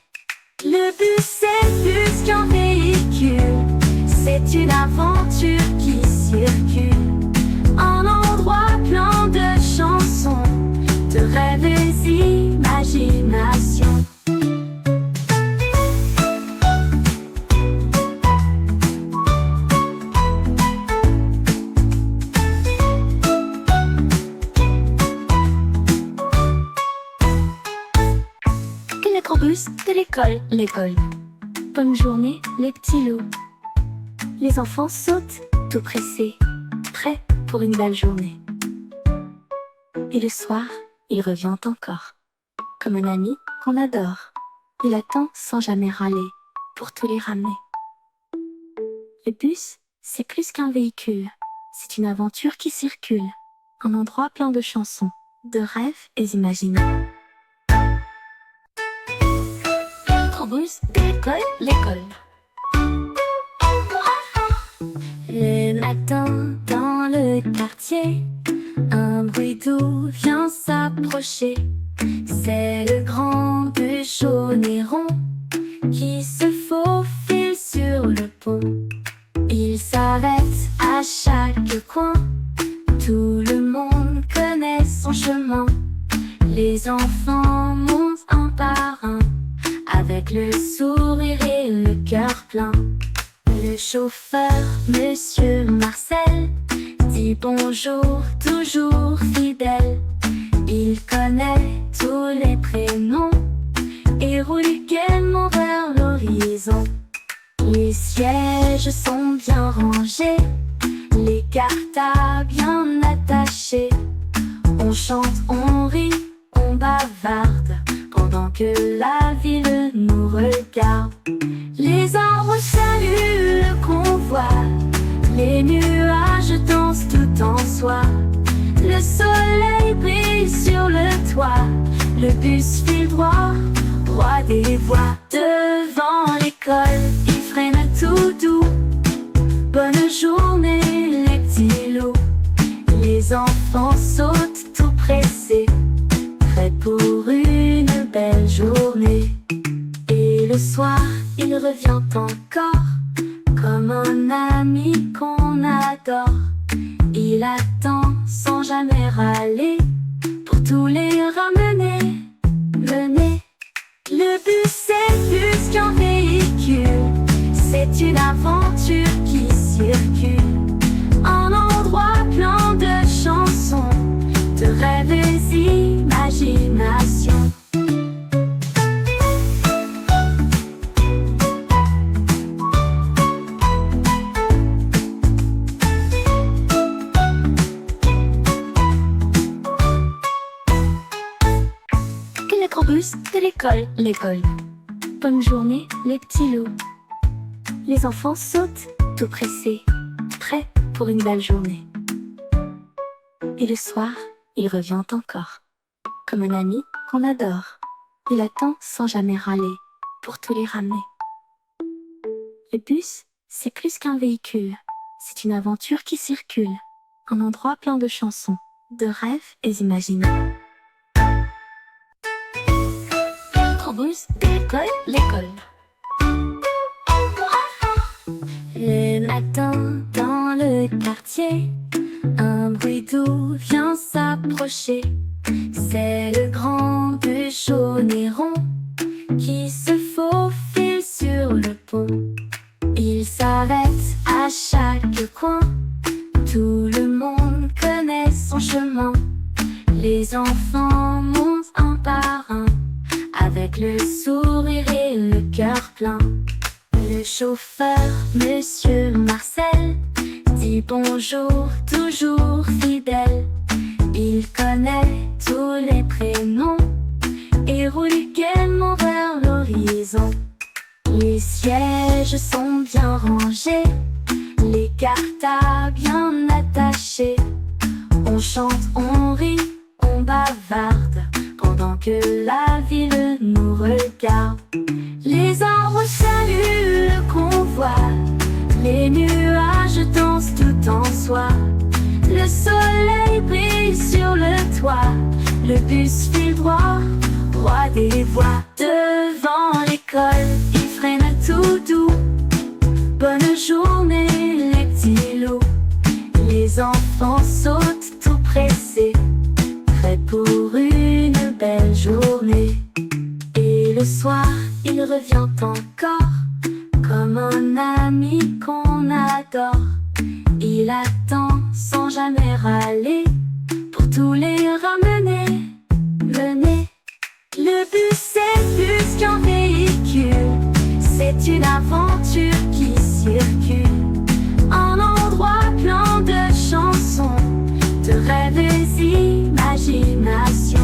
Le bus c'est plus qu'un véhicule, c'est une aventure qui circule. Un endroit plein de chansons, de rêves et d'imagination. L'écrobus de l'école. Bonne journée les petits loups. Les enfants sautent tout pressés, prêts pour une belle journée. Et le soir, il revient encore, comme un ami qu'on adore. Il attend sans jamais râler, pour tous les ramener. Le bus, c'est plus qu'un véhicule, c'est une aventure qui circule. Un endroit plein de chansons, de rêves et d'imagination. L'écrobus de l'école. Le matin dans le quartier, un bruit doux vient s'approcher. C'est le grand bus jaune et rond qui se faufile sur le pont. Il s'arrête à chaque coin, tout le monde connaît son chemin. Les enfants montent un par un, avec le sourire et le cœur plein. Le chauffeur, Monsieur Marcel, dit bonjour, toujours fidèle. Il connaît tous les prénoms et roule gaiement vers l'horizon. Les sièges sont bien rangés, les cartons bien attachés. On chante, on rit, on bavarde, pendant que la ville nous regarde. Les arbres saluent le convoi, les nuages dansent tout en soi. Le soleil brille sur le toit, le bus file droit, roi des voies. Devant l'école, il freine tout doux. Bonne journée les petits loups. Les enfants sautent tout pressés, prêts pour une belle journée. Et le soir, il revient encore, comme un ami qu'on adore. Il attend sans jamais râler, pour tous les ramener, mener. Le bus c'est plus qu'un véhicule, c'est une aventure qui circule. Un endroit plein de chansons, de rêves et d'imagination. L'écrobus de l'école. Bonne journée les petits loups. Les enfants sautent tout pressés, prêts pour une belle journée. Et le soir, il revient encore, comme un ami qu'on adore. Il attend sans jamais râler, pour tous les ramener. Le bus, c'est plus qu'un véhicule, c'est une aventure qui circule. Un endroit plein de chansons, de rêves et d'imagination. L'écrobus de l'école. Le matin dans le quartier, un bruit doux vient s'approcher. C'est le grand bus jaune et rond qui se faufile sur le pont. Il s'arrête à chaque coin, tout le monde connaît son chemin. Les enfants montent un par un, avec le sourire et le cœur plein. Le chauffeur, Monsieur Marcel, dit bonjour, toujours fidèle. Il connaît tous les prénoms et roule gaiement vers l'horizon. Les sièges sont bien rangés, les cartons bien chante, on rit, on bavarde, pendant que la ville nous regarde. Les arbres saluent le convoi, les nuages dansent tout en soi. Le soleil brille sur le toit, le bus file droit, roi des voies. Devant l'école, il freine tout doux. Bonne journée les petits loups. Les enfants sautent tout pressés, prêts pour une belle journée. Et le soir, il revient encore, comme un ami qu'on adore. Il attend sans jamais râler, pour tous les ramener, mener. Le bus c'est plus qu'un véhicule, c'est une aventure qui circule. Un endroit plein de chansons, de rêves et d'imagination.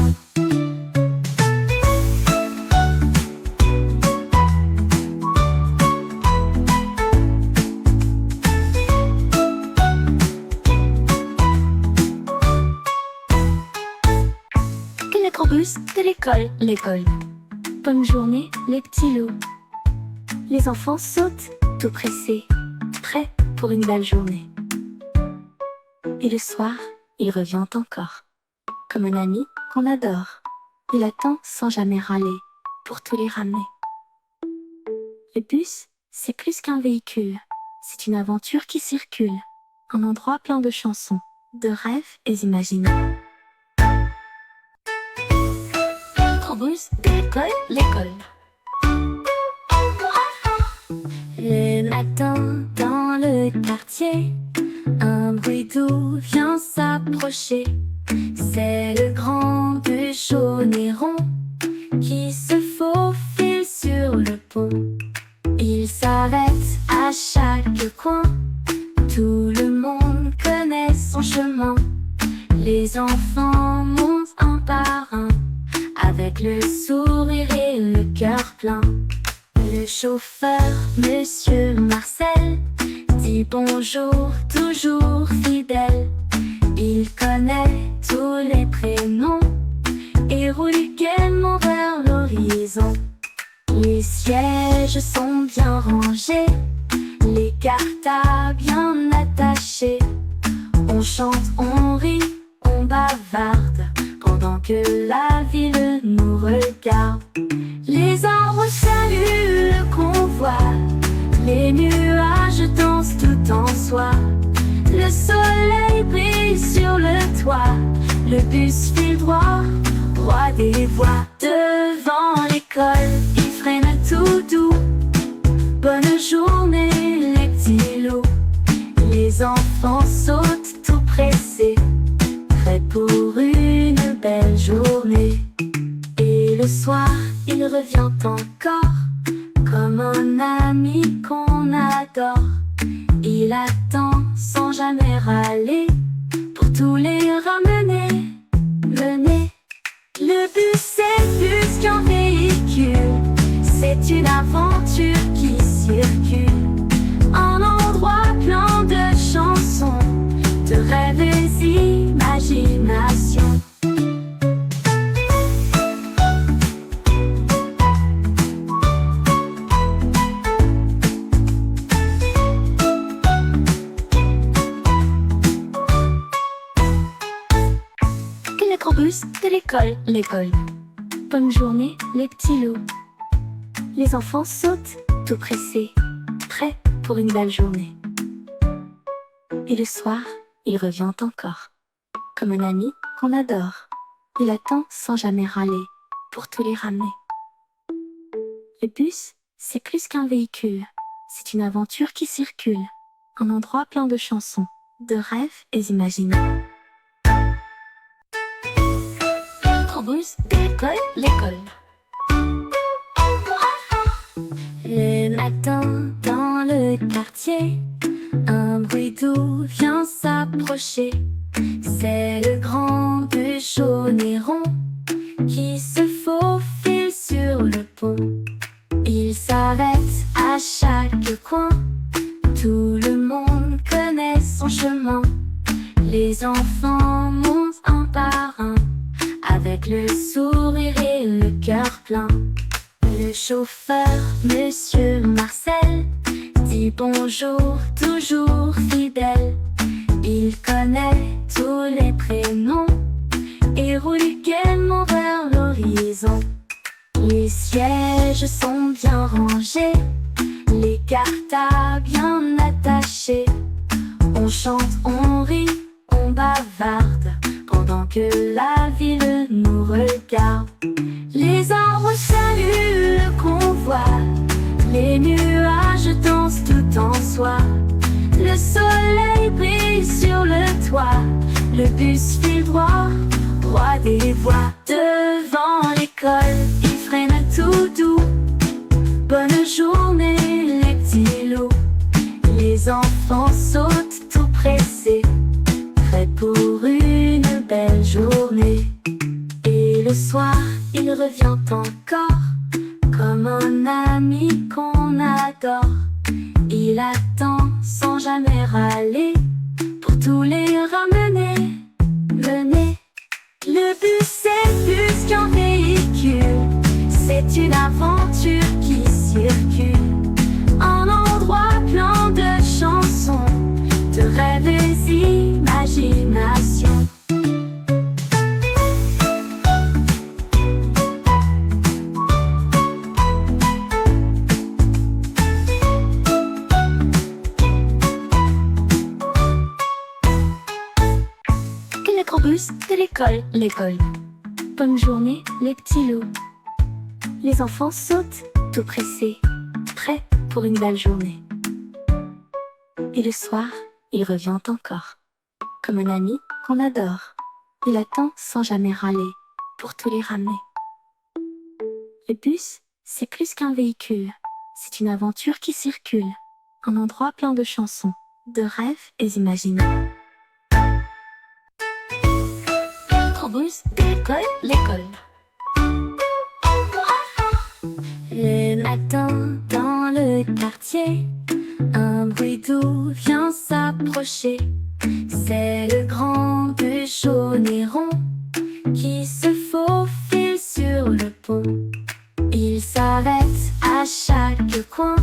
L'électrobus de l'école. Bonne journée, les petits loups. Les enfants sautent, tout pressés, prêts pour une belle journée. Et le soir, il revient encore, comme un ami qu'on adore. Il attend sans jamais râler, pour tous les ramener. Le bus, c'est plus qu'un véhicule, c'est une aventure qui circule. Un endroit plein de chansons, de rêves et d'imagination. L'électrobus de l'école. Le matin dans le quartier, un bruit doux vient s'approcher. C'est le grand bus jaune et rond qui se faufile sur le pont. Il s'arrête à chaque coin, tout le monde connaît son chemin. Les enfants montent un par un, avec le sourire et le cœur plein. Le chauffeur, Monsieur Marcel, dit bonjour, toujours fidèle. Il connaît tous les prénoms et roule gaiement vers l'horizon. Les sièges sont bien rangés, les cartables bien attachés. On chante, on rit, on bavarde, pendant que la ville nous regarde. Les arbres saluent le convoi, les nuages dansent tout en soi. Le soleil brille sur le toit, le bus file droit, roi des voies. Devant l'école, il freine tout doux. Bonne journée les petits loups. Les enfants sautent tout pressés, prêts pour une belle journée. Et le soir, il revient encore, comme un ami qu'on adore. Il attend sans jamais râler, pour tous les ramener, mener. Le bus c'est plus qu'un véhicule, c'est une aventure qui circule. Un endroit plein de chansons, de rêves et d'imagination. L'électrobus de l'école. Bonne journée les petits loups. Les enfants sautent, tout pressés, prêts pour une belle journée. Et le soir, il revient encore, comme un ami qu'on adore. Il attend sans jamais râler, pour tous les ramener. Le bus, c'est plus qu'un véhicule, c'est une aventure qui circule. Un endroit plein de chansons, de rêves et d'imagination. L'électrobus de l'école. Le matin dans le quartier, un bruit doux vient s'approcher. C'est le grand bus jaune et rond qui se faufile sur le pont. Il s'arrête à chaque coin, tout le monde connaît son chemin. Les enfants montent avec le sourire et le cœur plein. Le chauffeur, Monsieur Marcel, dit bonjour, toujours fidèle. Il connaît tous les prénoms et roule gaiement vers l'horizon. Les sièges sont bien rangés, les cartons bien attachés. On chante, on rit, on bavarde, pendant que la ville nous regarde. Les arbres saluent le convoi, les nuages dansent tout en soi. Le soleil brille sur le toit, le bus file droit, roi des voies. Devant l'école, il freine tout doux. Bonne journée les petits loups. Les enfants sautent tout pressés, prêts pour une belle journée. Et le soir, il revient encore, comme un ami qu'on adore. Il attend sans jamais râler, pour tous les ramener, mener. Le bus c'est plus qu'un véhicule, c'est une aventure qui circule. Un endroit plein de chansons, de rêves et d'imagination. Bus de l'école. Bonne journée, les petits loups. Les enfants sautent, tout pressés, prêts pour une belle journée. Et le soir, il revient encore, comme un ami qu'on adore. Il attend sans jamais râler, pour tous les ramener. Le bus, c'est plus qu'un véhicule, c'est une aventure qui circule. Un endroit plein de chansons, de rêves et d'imagination. Bus de l'école. Le matin dans le quartier, un bruit doux vient s'approcher. C'est le grand bus jaune et rond qui se faufile sur le pont. Il s'arrête à chaque coin,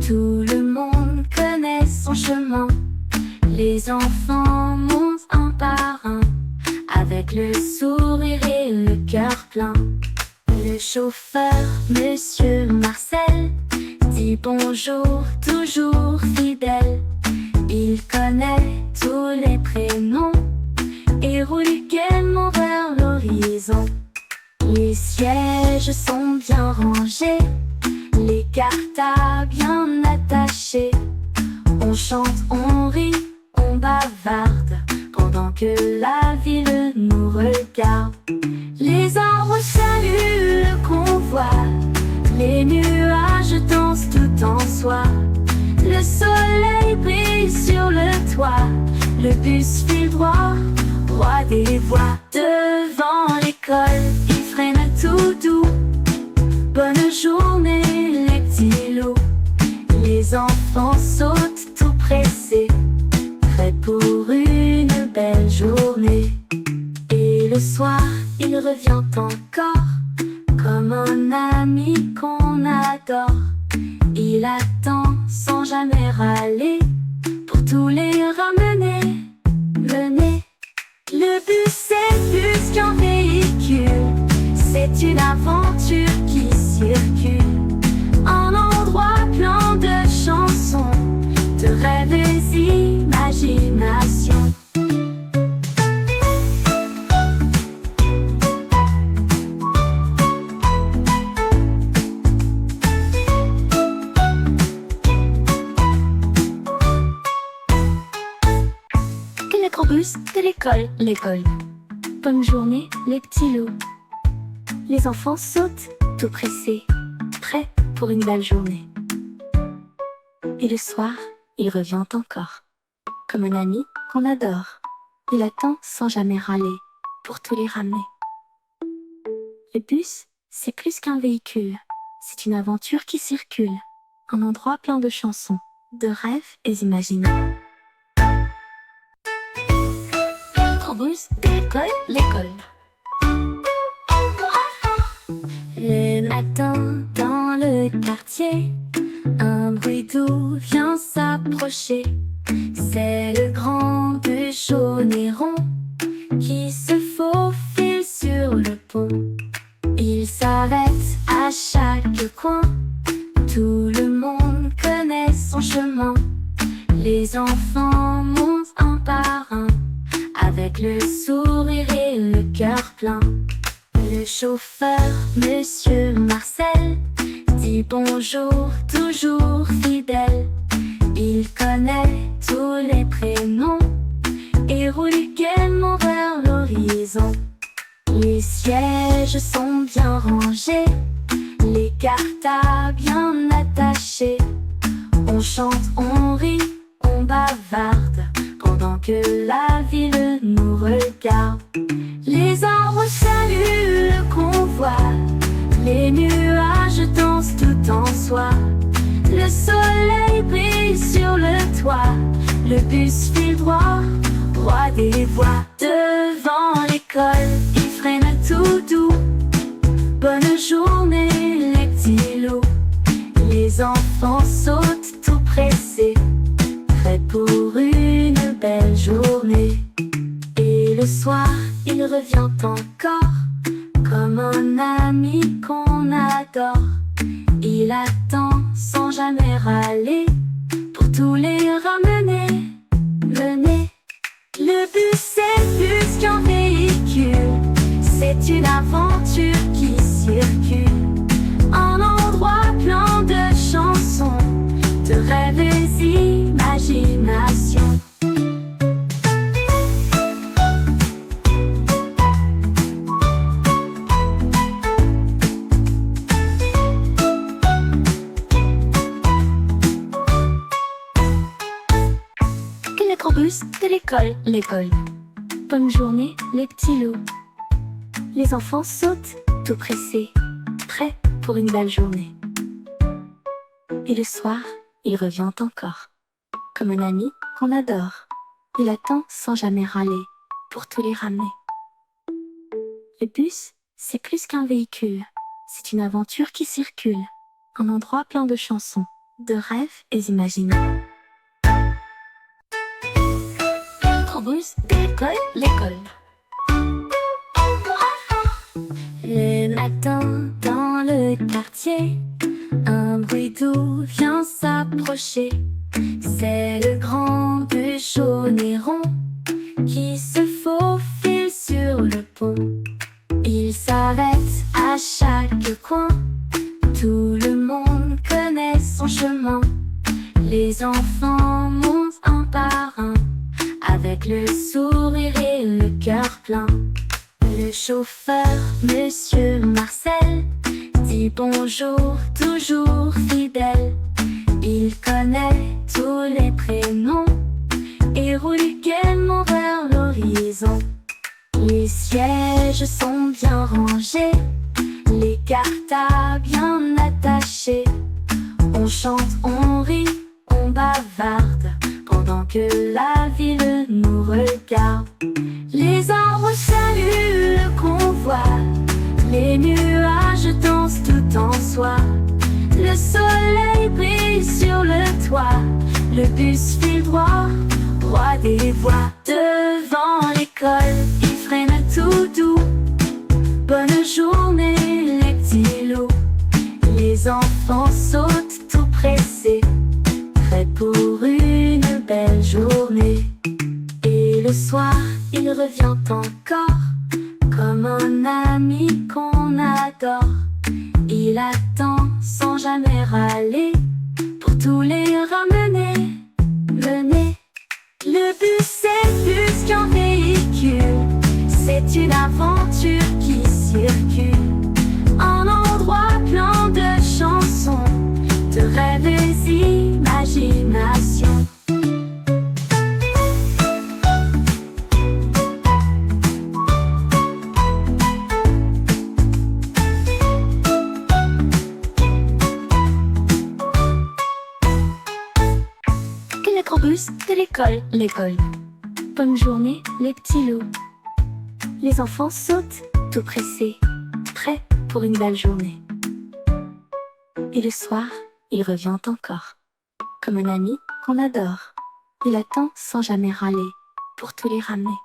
tout le monde connaît son chemin. Les enfants montent un par un, avec le sourire et le cœur plein. Le chauffeur, Monsieur Marcel, dit bonjour, toujours fidèle. Il connaît tous les prénoms et roule gaiement vers l'horizon. Les sièges sont bien rangés, les cartons bien attachés. On chante, on rit, on bavarde, pendant que la ville nous regarde. Les arbres saluent le convoi, les nuages dansent tout en soi. Le soleil brille sur le toit, le bus file droit, roi des voies. Devant l'école, il freine tout doux. Bonne journée les petits loups. Les enfants sautent tout pressés, prêts pour une belle journée. Et le soir, il revient encore, comme un ami qu'on adore. Il attend sans jamais râler, pour tous les ramener, mener. Le bus c'est plus qu'un véhicule, c'est une aventure qui circule. Un endroit plein de chansons, de rêves et d'imagination. Bus de l'école. Bonne journée les petits loups. Les enfants sautent, tout pressés, prêts pour une belle journée. Et le soir, il revient encore, comme un ami qu'on adore. Il attend sans jamais râler, pour tous les ramener. Le bus, c'est plus qu'un véhicule, c'est une aventure qui circule. Un endroit plein de chansons, de rêves et d'imagination. Bus de l'école. matin dans le quartier, un bruit doux vient s'approcher. C'est le grand bûche jaune et rond qui se faufile sur le pont. Il s'arrête à chaque coin, tout le monde connaît son chemin. Les enfants montent un par un, avec le sourire et le cœur plein. Le chauffeur, Monsieur Marcel, dit bonjour, toujours fidèle. Il connaît tous les prénoms et roule gaiement vers l'horizon. Les sièges sont bien rangés, les cartables bien attachés. On chante, on rit, on bavarde, pendant que la ville nous regarde. Les arbres saluent le convoi, les nuages dansent tout en soi. Le soleil brille sur le toit, le bus file droit, roi des voies. Devant l'école, il freine tout doux. Bonne journée les petits loups. Les enfants sautent tout pressés, prêts pour une belle journée. Et le soir, il revient encore, comme un ami qu'on adore. Il attend sans jamais râler, pour tous les ramener, mener. Le bus c'est plus qu'un véhicule, c'est une aventure qui circule. Un endroit plein de chansons, de rêves et d'imagination. Le grand bus de l'école, l'école. Bonne journée, les petits loups. Les enfants sautent, tout pressés, prêts pour une belle journée. Et le soir, il revient encore, comme un ami qu'on adore. Il attend sans jamais râler, pour tous les ramener. Le bus, c'est plus qu'un véhicule, c'est une aventure qui circule. Un endroit plein de chansons, de rêves et d'imagination. Bus de l'école, l'école. Le matin dans le quartier, un bruit doux vient s'approcher. C'est le grand bûche jaune et rond qui se faufile sur le pont. Il s'arrête à chaque coin, tout le monde connaît son chemin. Les enfants montent un par un, avec le sourire et le cœur plein. Le chauffeur, Monsieur Marcel, dit bonjour, toujours fidèle. Il connaît tous les prénoms et roule gaiement vers l'horizon. Les sièges sont bien rangés, les cartables bien attachés. On chante, on rit, on bavarde, pendant que la ville nous regarde. Les arbres saluent le convoi, les nuages dansent tout en soi. Le soleil brille sur le toit, le bus file droit, roi des voies. Devant l'école, il freine tout doux. Bonne journée les petits loups. Les enfants sautent tout pressés, prêts pour une belle journée. Et le soir, il revient encore, comme un ami qu'on adore. Il attend sans jamais râler, pour tous les ramener, mener. Le bus c'est plus qu'un véhicule, c'est une aventure qui circule. Un endroit plein de chansons, de rêves et d'imagination. Le grand bus de l'école, l'école. Bonne journée les petits loups. Les enfants sautent, tout pressés, prêts pour une belle journée. Et le soir, il revient encore. Comme un ami qu'on adore. Il attend sans jamais râler pour tous les ramener.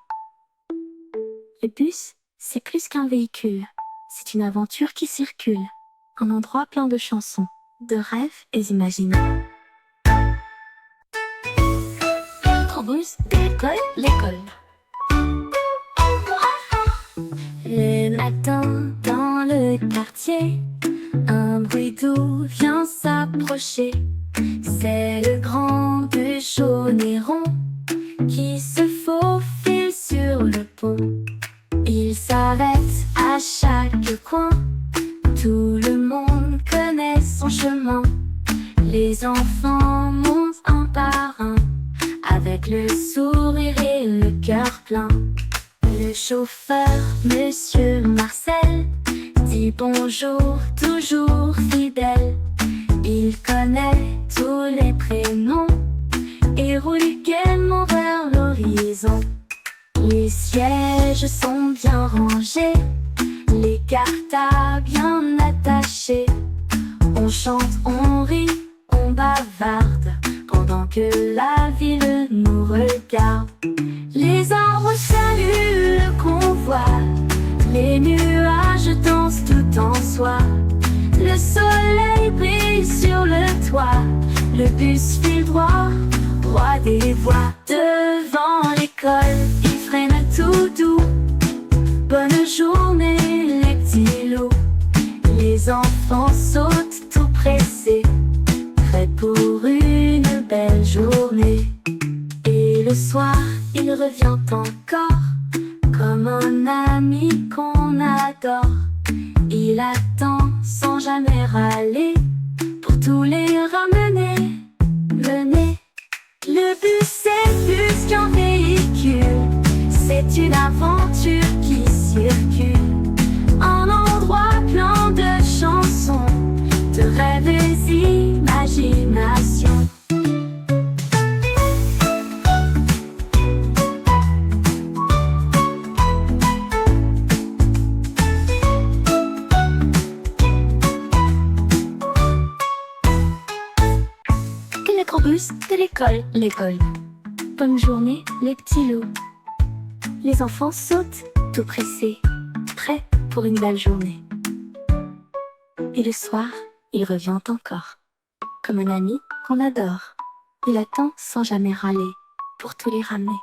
Le bus, c'est plus qu'un véhicule. C'est une aventure qui circule. Un endroit plein de chansons, de rêves et d'imaginaires. L'écrobousse de l'école. Le matin dans le quartier, un bruit doux vient s'approcher. C'est le grand bus jaune et rond qui se faufile sur le pont. Il s'arrête à chaque coin, tout le monde connaît son chemin. Les enfants montent un par un, avec le sourire et le cœur plein. Le chauffeur, Monsieur Marcel, dit bonjour, toujours fidèle. Il connaît tous les prénoms et roule gaiement vers l'horizon. Les sièges sont bien rangés, les cartables bien attachés. On chante, on rit, on bavarde, pendant que la ville nous regarde. Les arbres saluent le convoi, les nuages dansent tout en soi. Le soleil brille sur le toit, le bus file droit, roi des voies. Devant l'école, il freine tout doux. Bonne journée les petits loups. Les enfants sautent tout pressés, prêts pour une belle journée. Et le soir, il revient encore, comme un ami qu'on adore. Il attend sans jamais râler, pour tous les ramener, mener. Le bus c'est plus qu'un véhicule, c'est une aventure qui circule. Un endroit plein de chansons, de rêves et d'imagination. L'écrobousse de l'école. Bonne journée, les petits loups. Les enfants sautent, tout pressés, prêts pour une belle journée. Et le soir, il revient encore, comme un ami qu'on adore. Il attend sans jamais râler, pour tous les ramener.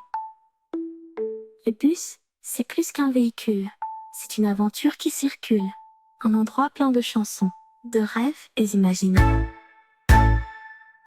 Le bus, c'est plus qu'un véhicule. C'est une aventure qui circule. Un endroit plein de chansons, de rêves et d'imaginaires.